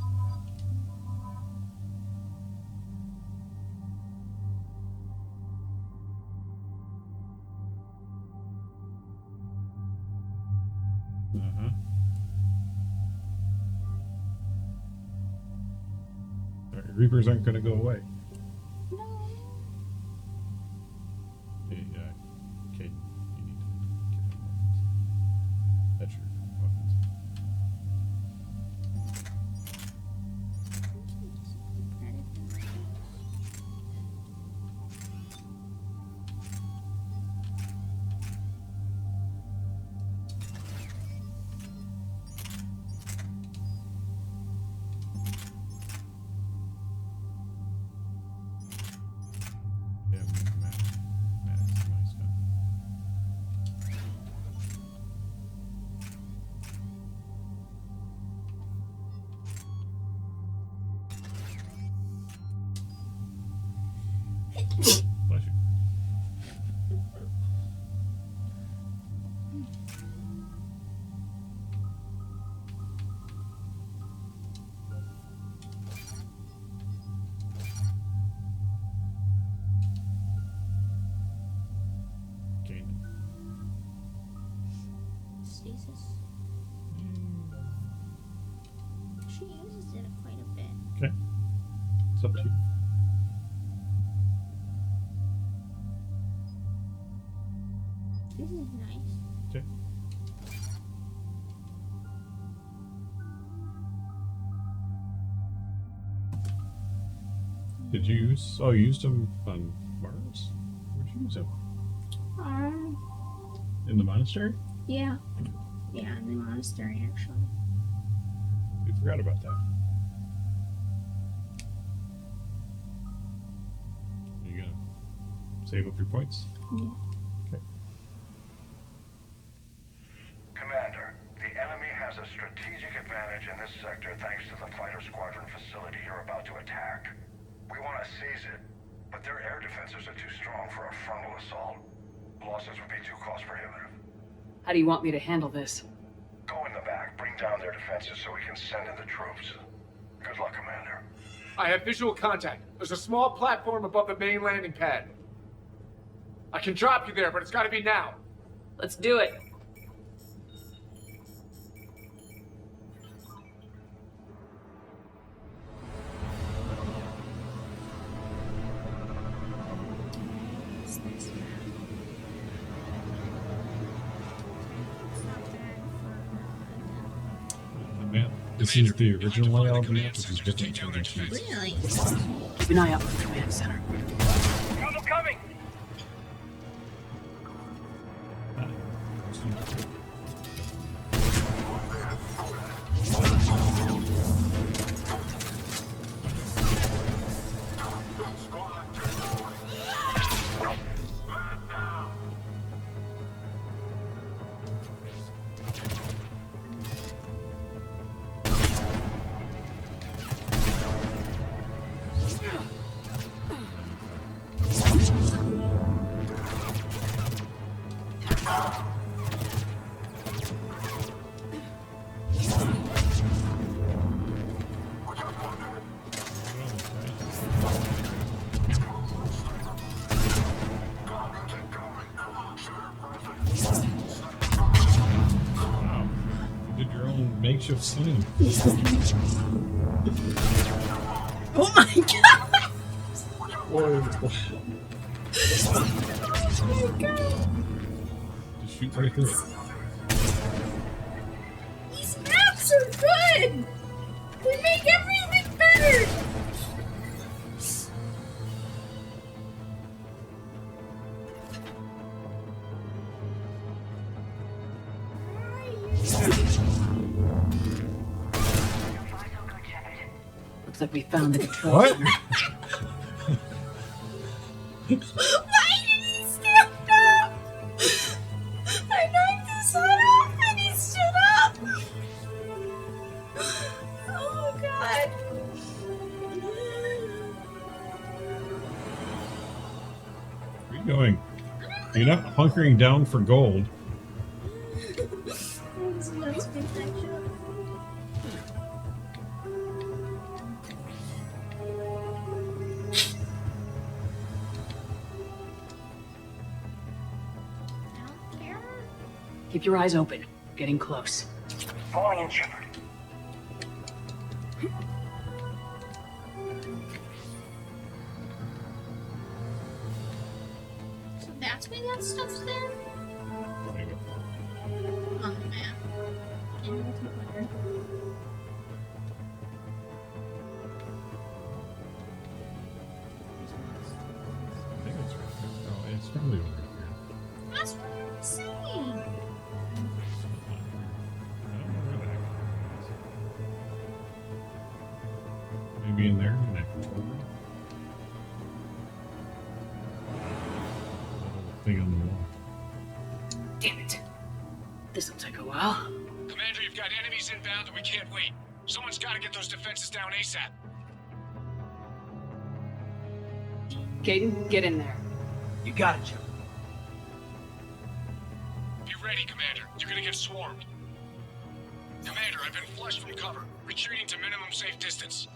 Reapers aren't going to go away. No. Okay, you need to get them weapons. That's your weapons. Bless you. Kanan. Stasis. She uses it quite a bit. Okay. It's up to you. This is nice. Okay. Did you use? Oh, you used them on Mars? Where'd you use them? In the monastery? Yeah. Yeah, in the monastery, actually. We forgot about that. You gonna save up your points? Yeah. Okay. Commander, the enemy has a strategic advantage in this sector thanks to the fighter squadron facility you're about to attack. We want to seize it, but their air defenses are too strong for a frontal assault. Losses would be too cost prohibitive. How do you want me to handle this? Go in the back, bring down their defenses so we can send in the troops. Good luck, Commander. I have visual contact. There's a small platform above the main landing pad. I can drop you there, but it's gotta be now. Let's do it. This is the original layout of the map, which is different from the sheets. Really? Keep an eye out for the command center. I'm coming! makeshift sling. Oh my god! Whoa. Oh my god! Just shoot right through it. These maps are good! They make everything better! Looks like we found the control. What? center. Why did he stand up? I knocked his head off and he stood up! Oh god. Where are you going? You're not hunkering down for gold. Let's get that shot. Keep your eyes open. Getting close. Falling in, Shepard. So that's why that stuff's there? On the map. In multiplayer. I think it's right there. Oh, it's probably over here. That's what I'm saying. I don't know where the heck it is. Maybe in there, in that control room? That little thing on the wall. Damn it. This'll take a while. Commander, you've got enemies inbound and we can't wait. Someone's got to get those defenses down ASAP. Caden, get in there. You got it, Shepard. Be ready, Commander. You're gonna get swarmed. Commander, I've been flushed from cover. Retreating to minimum safe distance.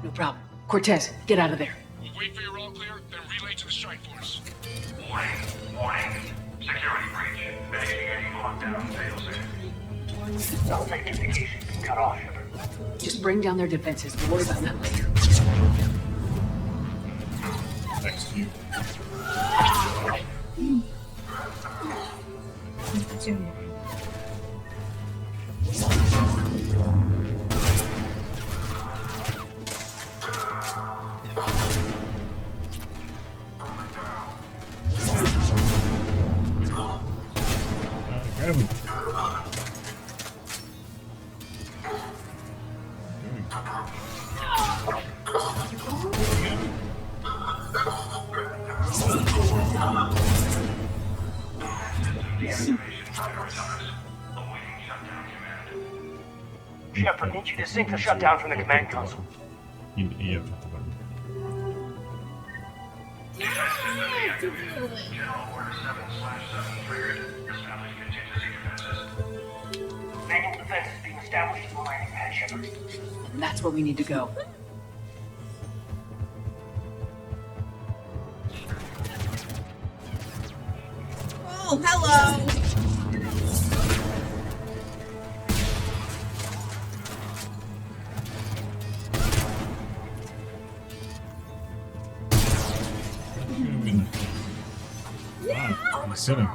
No problem. Cortez, get out of there. We'll wait for your all clear, then relay to the strike force. Warning. Security breach. Initiating lockdown failsafe. Cell site communication cut off, Shepard. Just bring down their defenses. We'll worry about that later. Next to you. Grab him. Shepard, need you to sync the shutdown from the command console. You have to put him. General Order 7/7 triggered. Establish contingency defenses. Manual defense is being established in the landing pad, Shepard. And that's where we need to go. Oh, hello! Wow, I'm sitting.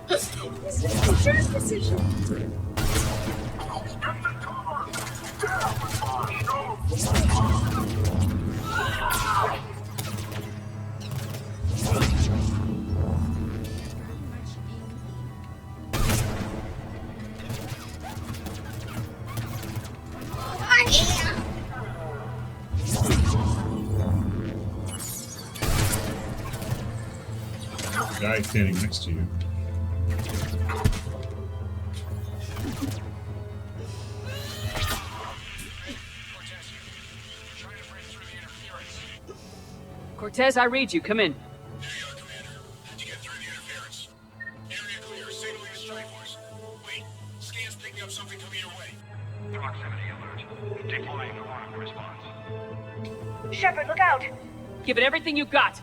This is a sure decision. Guy standing next to you. Cortez, I read you. Come in. There you are, Commander. How'd you get through the interference? Area clear. Signal to the strike force. Wait. Scan's picking up something coming your way. Proximity alert. Deploying the one response. Shepard, look out! Give it everything you got.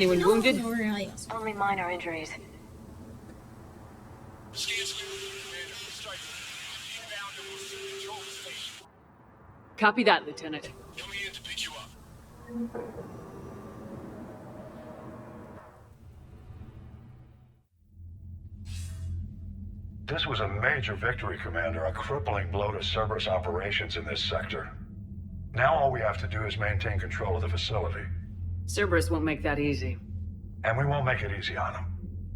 Anyone wounded? No, really. Only minor injuries. Copy that, Lieutenant. This was a major victory, Commander. A crippling blow to Cerberus operations in this sector. Now all we have to do is maintain control of the facility. Cerberus won't make that easy. And we won't make it easy on them.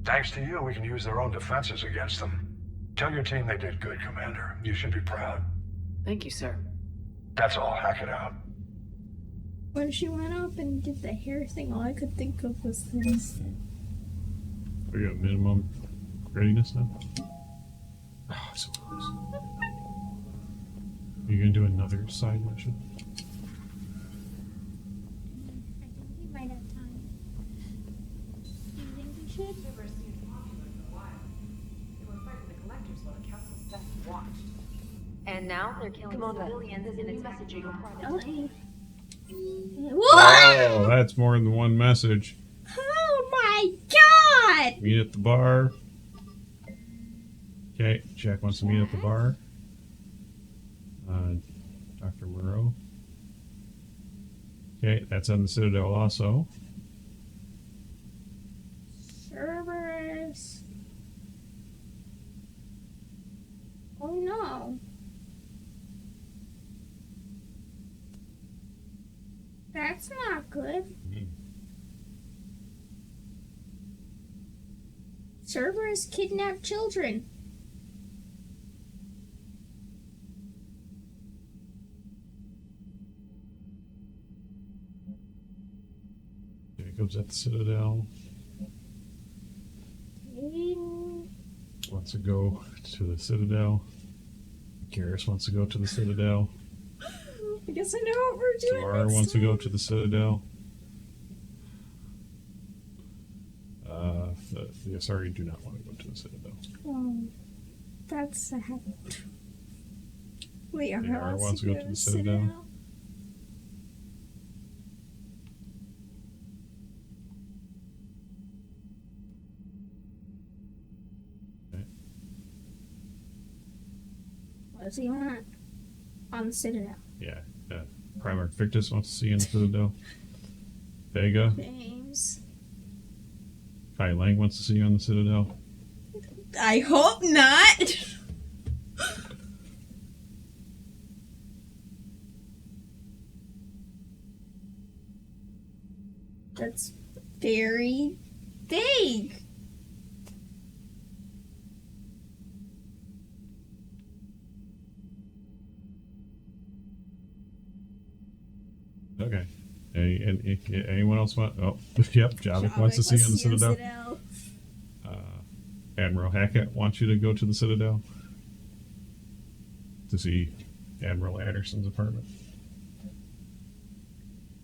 Thanks to you, we can use their own defenses against them. Tell your team they did good, Commander. You should be proud. Thank you, sir. That's all. Hack it out. When she went up and did the hair thing, all I could think of was this. We got minimum readiness now? Oh, so close. Are you gonna do another side mission? I think we might have time. Do you think we should? And now they're killing civilians and it's messaging your private life. Oh, that's more than one message. Oh my god! Meet at the bar. Okay, Jack wants to meet at the bar. Dr. Moreau. Okay, that's on the Citadel also. Cerberus. Oh no. That's not good. Cerberus kidnapped children. Jacob's at the Citadel. Wants to go to the Citadel. Garrus wants to go to the Citadel. I guess I know what we're doing. Zara wants to go to the Citadel. The SRE do not want to go to the Citadel. Oh, that's sad. Wait, AR wants to go to the Citadel. Okay. What does he want? On the Citadel. Yeah. Primarch Victus wants to see you in the Citadel. Vega. James. Kai Lang wants to see you on the Citadel. I hope not. That's very vague. Okay. Anyone else want? Oh, yep. Javik wants to see you on the Citadel. Admiral Hackett wants you to go to the Citadel to see Admiral Anderson's apartment.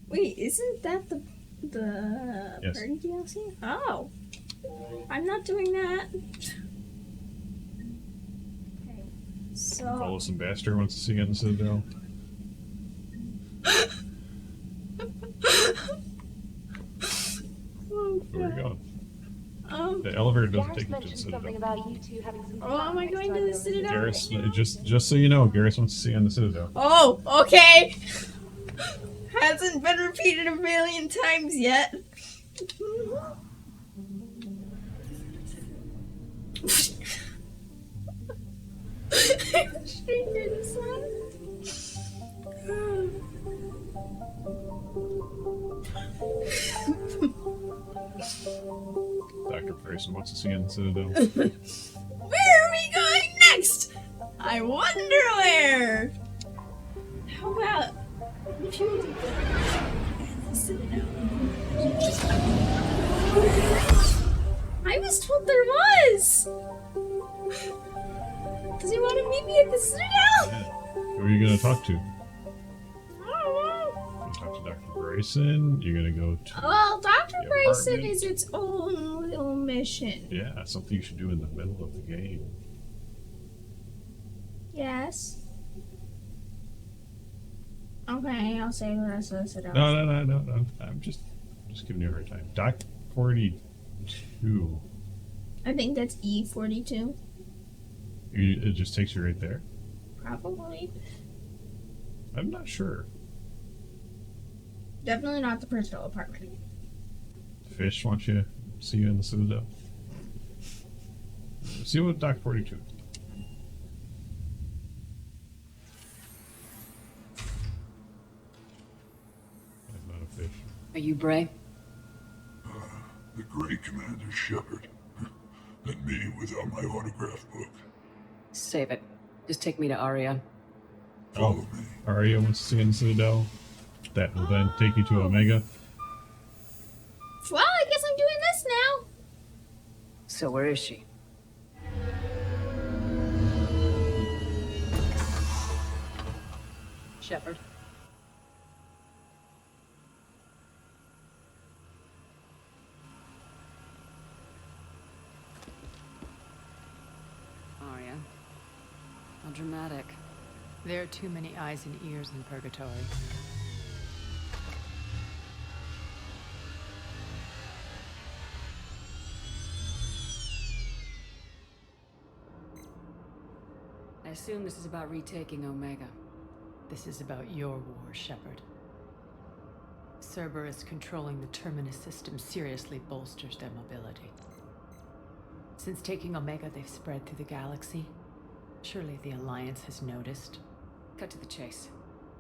Wait, isn't that the Yes. party DLC? Oh, I'm not doing that. Okay, so Carlos and Baster wants to see you on the Citadel. Where are you going? The elevator doesn't take you to the Citadel. About you two having some Oh, am I going to the Citadel? Garrus, just so you know, Garrus wants to see you on the Citadel. Oh, okay. Hasn't been repeated a million times yet. Stranger this one. Dr. Bryson wants to see you on the Citadel. Where are we going next? I wonder where. How about if you do the Citadel? I was told there was. Does he want to meet me at the Citadel? Who are you going to talk to? I don't know. You talk to Dr. Bryson. You're going to go to. Well, Dr. the Bryson apartment. is its own little mission. Yeah, something you should do in the middle of the game. Yes. Okay, I'll say the rest of the Citadel. No. I'm just Just giving you a hard time. Doc 42. I think that's E42. It just takes you right there? Probably. I'm not sure. Definitely not the principal apartment. Fish wants you see you in the Citadel. See what Doc 42. I'm not a fish. Are you Bray? The great Commander Shepard. And me without my autograph book. Save it. Just take me to Aria. Follow me. Arya wants to see you in the Citadel. That will then take you to Omega. Well, I guess I'm doing this now. So where is she? Shepard. Arya. How dramatic. There are too many eyes and ears in Purgatory. I assume this is about retaking Omega. This is about your war, Shepard. Cerberus controlling the Terminus system seriously bolsters their mobility. Since taking Omega, they've spread through the galaxy. Surely the Alliance has noticed. Cut to the chase.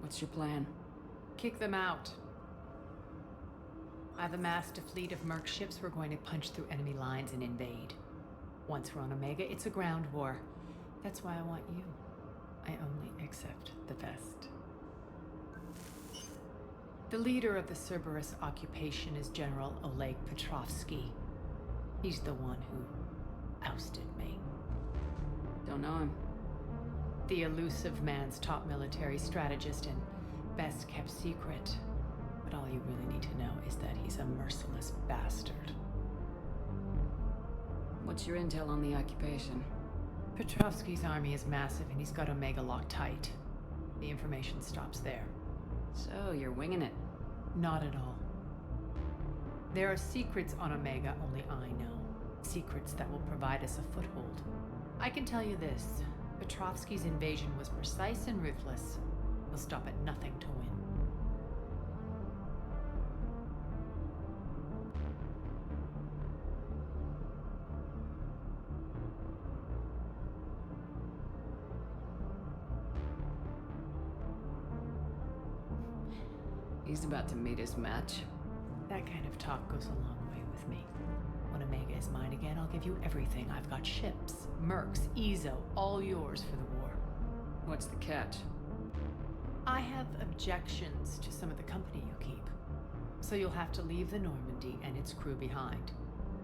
What's your plan? Kick them out. I've amassed a fleet of merc ships. We're going to punch through enemy lines and invade. Once we're on Omega, it's a ground war. That's why I want you. I only accept the best. The leader of the Cerberus occupation is General Oleg Petrovsky. He's the one who ousted me. Don't know him. The elusive man's top military strategist and best kept secret. But all you really need to know is that he's a merciless bastard. What's your intel on the occupation? Petrovsky's army is massive and he's got Omega locked tight. The information stops there. So, you're winging it? Not at all. There are secrets on Omega only I know. Secrets that will provide us a foothold. I can tell you this. Petrovsky's invasion was precise and ruthless. We'll stop at nothing to win. He's about to meet his match. That kind of talk goes a long way with me. When Omega is mine again, I'll give you everything. I've got ships, mercs, Ezo, all yours for the war. What's the catch? I have objections to some of the company you keep. So you'll have to leave the Normandy and its crew behind.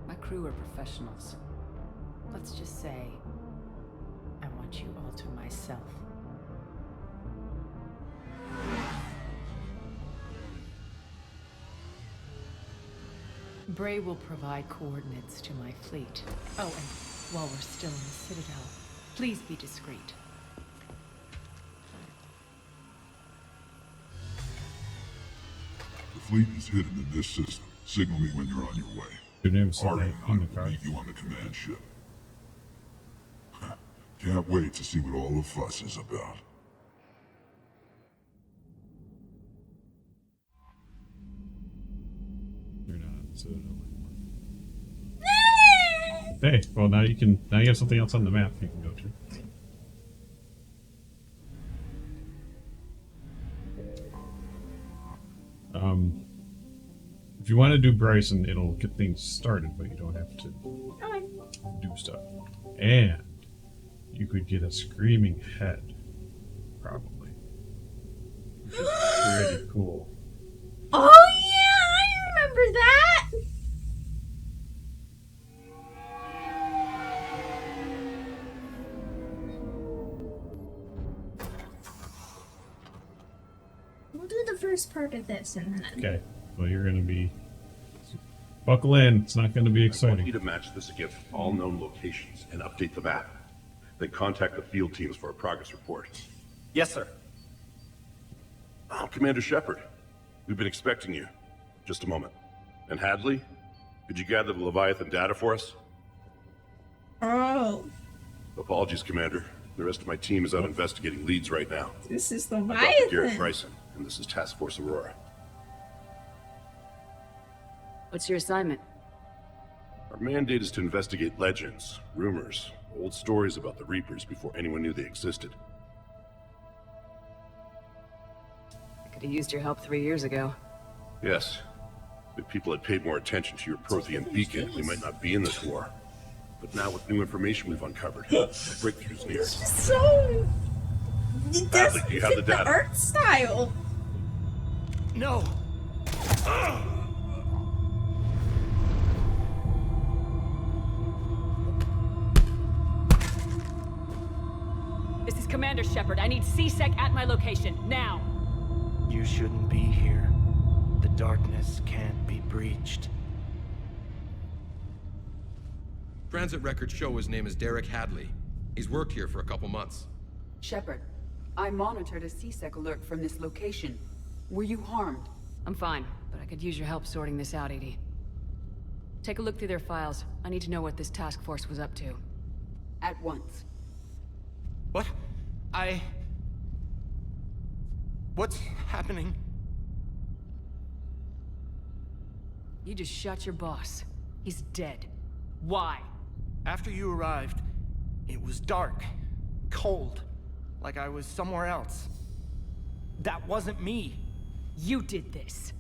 My crew are professionals. Let's just say, I want you all to myself. Bray will provide coordinates to my fleet. Oh, and while we're still in the Citadel, please be discreet. The fleet is hidden in this system. Signal me when you're on your way. Your name's Arya in and the I will car. meet you on the command ship. Can't wait to see what all the fuss is about. You're not on the Citadel anymore. Hey, well now you have something else on the map you can go to. If you want to do Bryson, it'll get things started, but you don't have to do stuff. And you could get a screaming head, probably. Which is pretty cool. Oh yeah, I remember that! We'll do the first part of this and then... Okay, well you're gonna be... Buckle in, it's not gonna be I exciting. want you to match this against all known locations and update the map. Then contact the field teams for a progress report. Yes, sir. Oh, Commander Shepard. We've been expecting you. Just a moment. And Hadley? Could you gather the Leviathan data for us? Oh. Apologies, Commander. The rest of my team is out investigating leads right now. This is I'm Dr. Leviathan. Garret Bryson, and this is Task Force Aurora. What's your assignment? Our mandate is to investigate legends, rumors, old stories about the Reapers before anyone knew they existed. I could have used your help 3 years ago. Yes. If people had paid more attention to your Prothean beacon, we might not be in this war. But now with new information we've uncovered, the breakthrough's near. So... Hadley, do you have the data? art style. No! This is Commander Shepard. I need C-Sec at my location, now! You shouldn't be here. The darkness can't be breached. Transit records show his name is Derek Hadley. He's worked here for a couple months. Shepard, I monitored a C-Sec alert from this location. Were you harmed? I'm fine, but I could use your help sorting this out, Edie. Take a look through their files. I need to know what this task force was up to. At once. What? What's happening? You just shot your boss. He's dead. Why? After you arrived, it was dark, cold, like I was somewhere else. That wasn't me. You did this.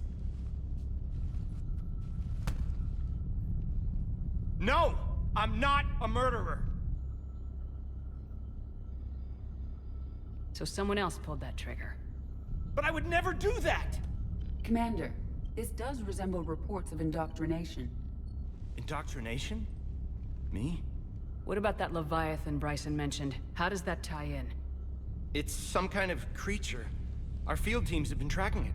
No! I'm not a murderer! So someone else pulled that trigger. But I would never do that! Commander, this does resemble reports of indoctrination. Indoctrination? Me? What about that Leviathan Bryson mentioned? How does that tie in? It's some kind of creature. Our field teams have been tracking it.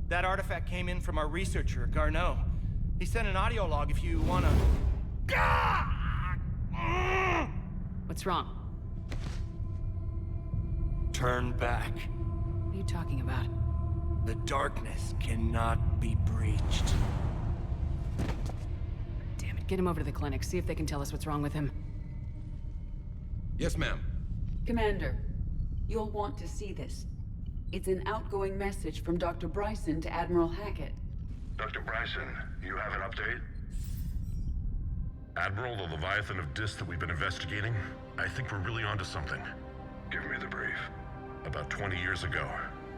That artifact came in from our researcher, Garneau. He sent an audio log if you wanna... What's wrong? Turn back. What are you talking about? The darkness cannot be breached. Damn it, get him over to the clinic. See if they can tell us what's wrong with him. Yes, ma'am. Commander, you'll want to see this. It's an outgoing message from Dr. Bryson to Admiral Hackett. Dr. Bryson, you have an update? Admiral, the Leviathan of Dis that we've been investigating, I think we're really onto something. Give me the brief. About 20 years ago,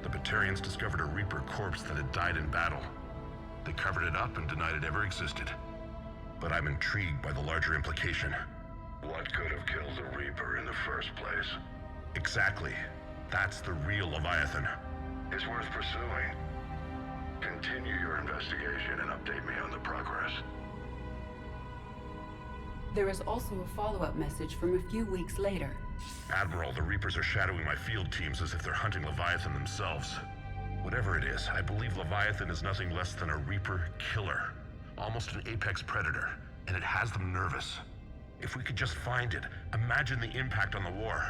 the Batarians discovered a Reaper corpse that had died in battle. They covered it up and denied it ever existed. But I'm intrigued by the larger implication. What could have killed the Reaper in the first place? Exactly. That's the real Leviathan. It's worth pursuing. Continue your investigation and update me on the progress. There is also a follow-up message from a few weeks later. Admiral, the Reapers are shadowing my field teams as if they're hunting Leviathan themselves. Whatever it is, I believe Leviathan is nothing less than a Reaper killer. Almost an apex predator, and it has them nervous. If we could just find it, imagine the impact on the war.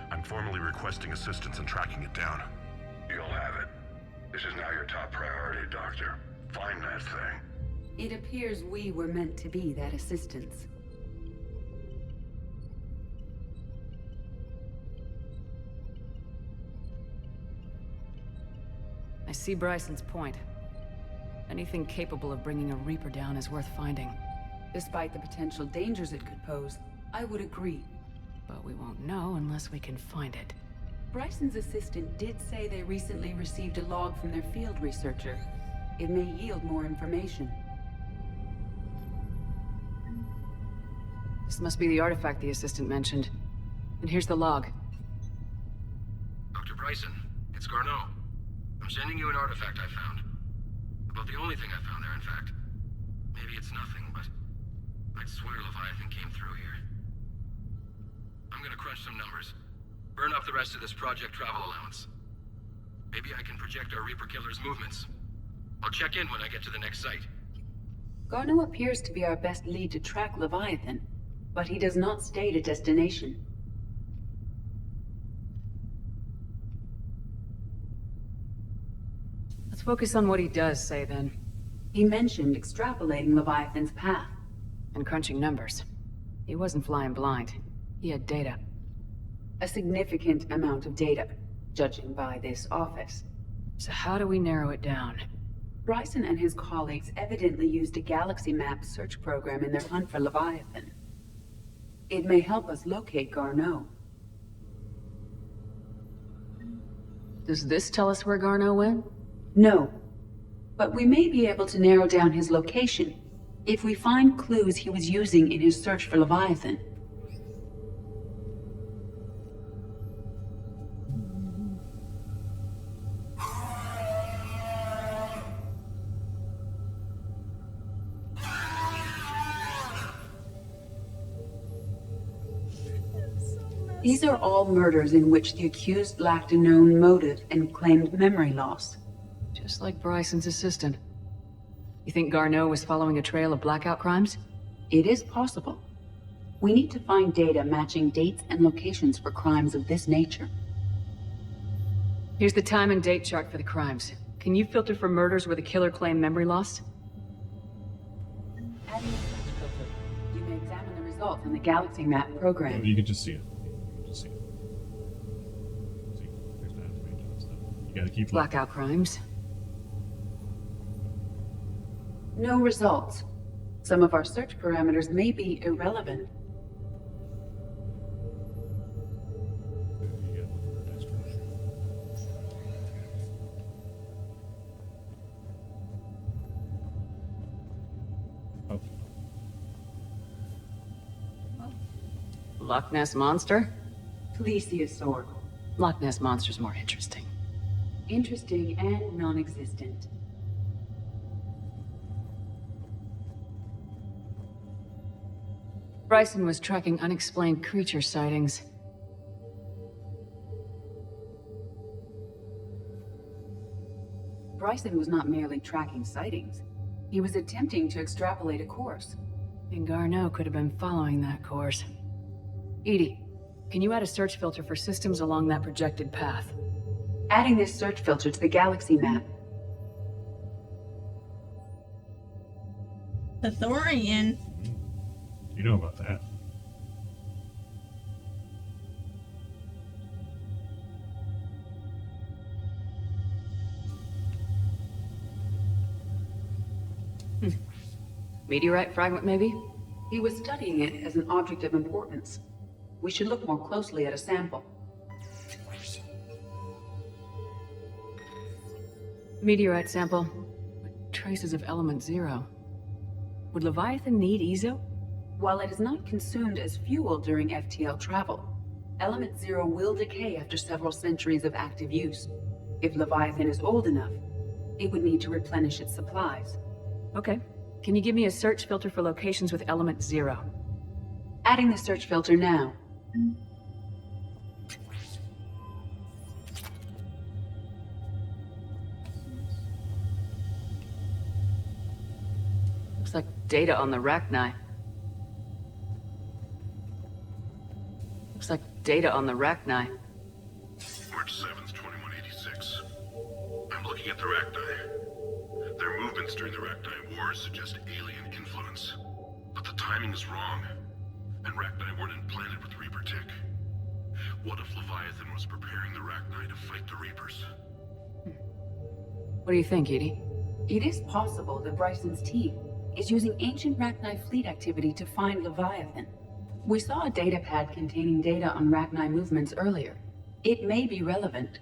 I'm formally requesting assistance in tracking it down. You'll have it. This is now your top priority, Doctor. Find that thing. It appears we were meant to be that assistance. I see Bryson's point. Anything capable of bringing a Reaper down is worth finding. Despite the potential dangers it could pose, I would agree. But we won't know unless we can find it. Bryson's assistant did say they recently received a log from their field researcher. It may yield more information. This must be the artifact the assistant mentioned. And here's the log. Dr. Bryson, it's Garneau. I'm sending you an artifact I found. About the only thing I found there, in fact. Maybe it's nothing, but I'd swear Leviathan came through here. I'm gonna crunch some numbers. Burn up the rest of this project travel allowance. Maybe I can project our Reaper killer's movements. I'll check in when I get to the next site. Garneau appears to be our best lead to track Leviathan, but he does not state a destination. Let's focus on what he does say then. He mentioned extrapolating Leviathan's path. And crunching numbers. He wasn't flying blind. He had data. A significant amount of data, judging by this office. So how do we narrow it down? Bryson and his colleagues evidently used a galaxy map search program in their hunt for Leviathan. It may help us locate Garneau. Does this tell us where Garneau went? No. But we may be able to narrow down his location if we find clues he was using in his search for Leviathan. These are all murders in which the accused lacked a known motive and claimed memory loss. Just like Bryson's assistant. You think Garneau was following a trail of blackout crimes? It is possible. We need to find data matching dates and locations for crimes of this nature. Here's the time and date chart for the crimes. Can you filter for murders where the killer claimed memory loss? Adding a search filter, you may examine the results in the galaxy map program. You can just see it. See, there's not as many dots, though. You gotta keep looking. Blackout crimes. No results. Some of our search parameters may be irrelevant. Loch Ness Monster? Plesiosaur. Loch Ness Monster's more interesting. Interesting and non-existent. Bryson was tracking unexplained creature sightings. Bryson was not merely tracking sightings. He was attempting to extrapolate a course. And Garneau could have been following that course. Edie, can you add a search filter for systems along that projected path? Adding this search filter to the galaxy map. The Thorian. You know about that. Meteorite fragment, maybe? He was studying it as an object of importance. We should look more closely at a sample. Meteorite sample. Traces of element 0. Would Leviathan need EZO? While it is not consumed as fuel during FTL travel, element 0 will decay after several centuries of active use. If Leviathan is old enough, it would need to replenish its supplies. Okay. Can you give me a search filter for locations with element 0? Adding the search filter now. Looks like data on the Rachni. Looks like data on the Rachni. March 7th, 2186. I'm looking at the Rachni. Their movements during the Rachni Wars suggest alien influence. But the timing is wrong. And Rachni weren't implanted with Reaper Tick. What if Leviathan was preparing the Rachni to fight the Reapers? What do you think, Edie? It is possible that Bryson's team is using ancient Rachni fleet activity to find Leviathan. We saw a data pad containing data on Rachni movements earlier. It may be relevant.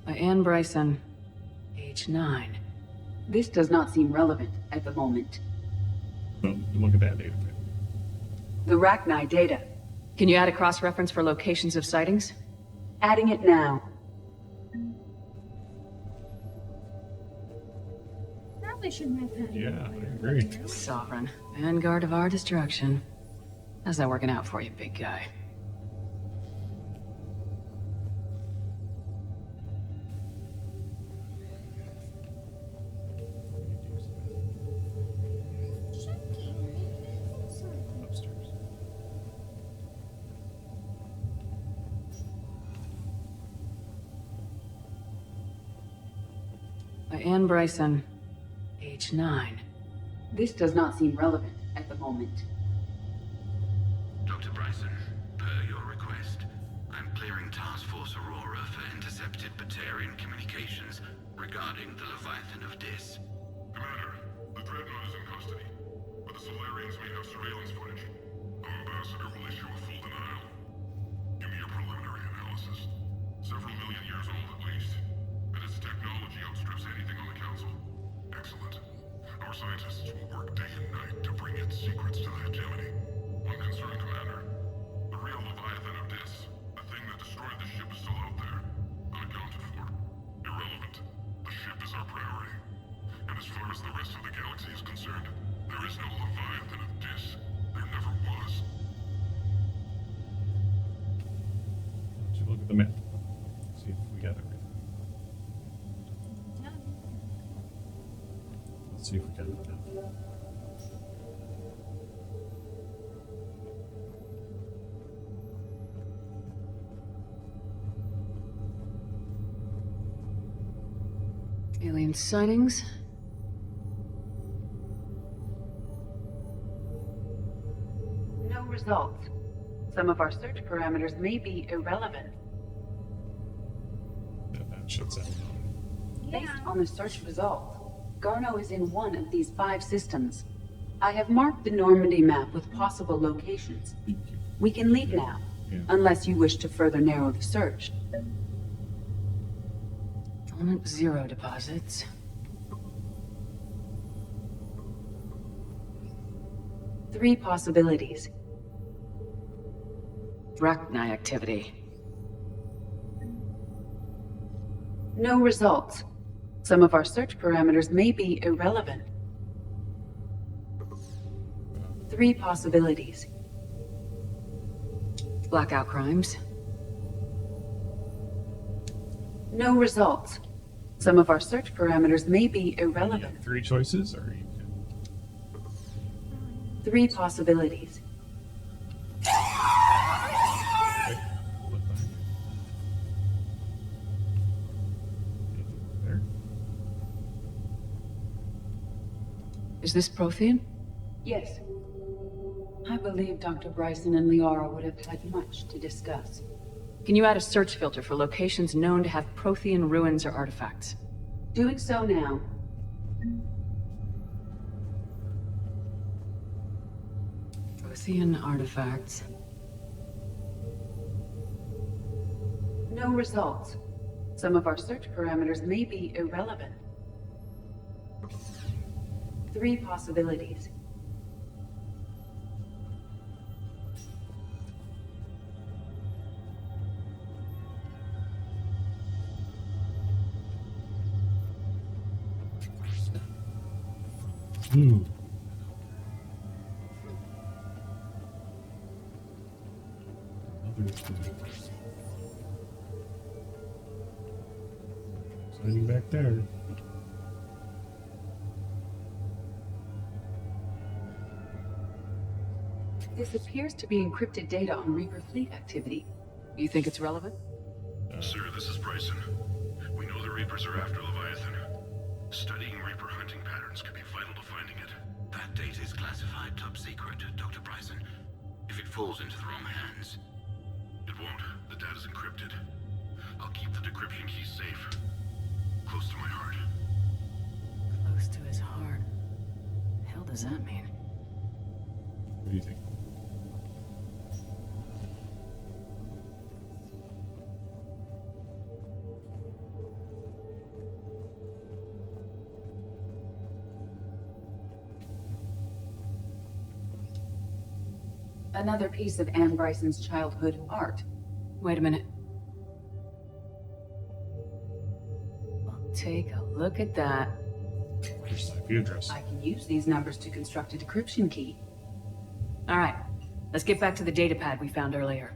By Anne Bryson, age 9. This does not seem relevant at the moment. Well, look at that data. The Rachni data. Can you add a cross-reference for locations of sightings? Adding it now. Probably shouldn't have had it. Yeah, I agree. Sovereign. Vanguard of our destruction. How's that working out for you, big guy? By Anne Bryson, age H9. This does not seem relevant at the moment. Dr. Bryson, per your request, I'm clearing Task Force Aurora for intercepted Batarian communications regarding the Leviathan of Dis. Commander, the Dreadnought is in custody, but the Solarians may have surveillance footage. Our ambassador will issue a full denial. Give me a preliminary analysis. Several million years old at least, and its technology outstrips anything on the Council. Excellent. Our scientists will work day and night to bring its secrets to the hegemony. One concern, Commander. The real Leviathan of Dis, the thing that destroyed the ship, is still out there, unaccounted for. Irrelevant. The ship is our priority. And as far as the rest of the galaxy is concerned, there is no Leviathan of Dis. There never was. Let's look at the map. See if we got everything. Let's see if we got it now. Alien sightings? No results. Some of our search parameters may be irrelevant. That shuts out. Based on the search results, Garneau is in one of these 5 systems. I have marked the Normandy map with possible locations. We can leave now, unless you wish to further narrow the search. Element 0 deposits. Three possibilities. Arachni activity. No results. Some of our search parameters may be irrelevant. Three possibilities. Blackout crimes. No results. Some of our search parameters may be irrelevant. 3 choices, or you can... Three possibilities. Is this Prothean? Yes. I believe Dr. Bryson and Liara would have had much to discuss. Can you add a search filter for locations known to have Prothean ruins or artifacts? Doing so now. Prothean artifacts. No results. Some of our search parameters may be irrelevant. Three possibilities. Ooh. Another thing. Signing back there. This appears to be encrypted data on Reaper fleet activity. You think it's relevant? Sir, this is Bryson. We know the Reapers are after Leviathan. Studying Reaper hunting patterns could be vital to finding it. That data is classified top secret, Dr. Bryson. If it falls into the wrong hands... It won't. The data's encrypted. I'll keep the decryption key safe. Close to my heart. Close to his heart. The hell does that mean? What do you think? Another piece of Anne Bryson's childhood art. Wait a minute. Take a look at that. Here's the IP address. I can use these numbers to construct a decryption key. All right, let's get back to the datapad we found earlier.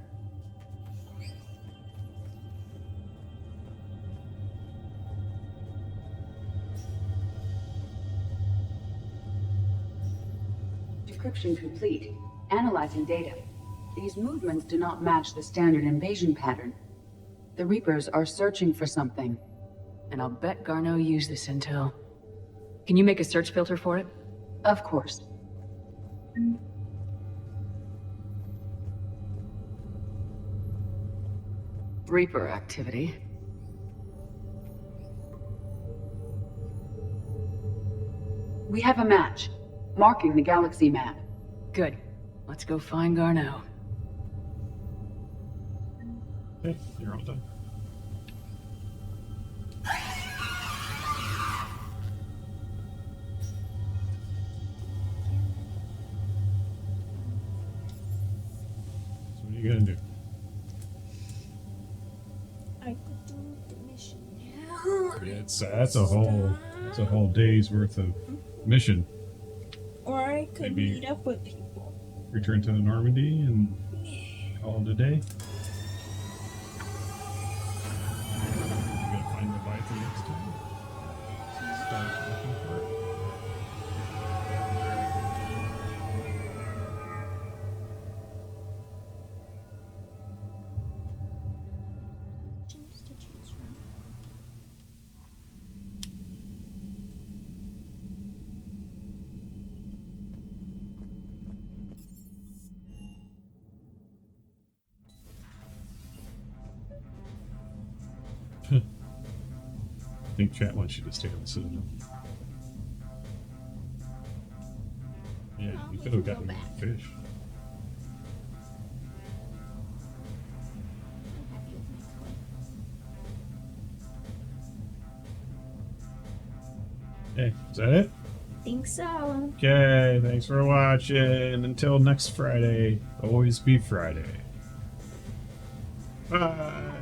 Decryption complete. Analyzing data. These movements do not match the standard invasion pattern. The Reapers are searching for something. And I'll bet Garneau used this intel. Can you make a search filter for it? Of course. Reaper activity. We have a match, marking the galaxy map. Good. Let's go find Garneau. Okay, you're all done. So what are you gonna do? I could do the mission now. That's a whole day's worth of mission. Or I could Maybe meet up with people. return to the Normandy and call it a day. You gotta find Leviathan next time. Start looking for it. I think chat wants you to stay on the Citadel. Yeah, you could have gotten that fish. Okay, is that it? Think so. Okay, thanks for watching. Until next Friday, always be Friday. Bye.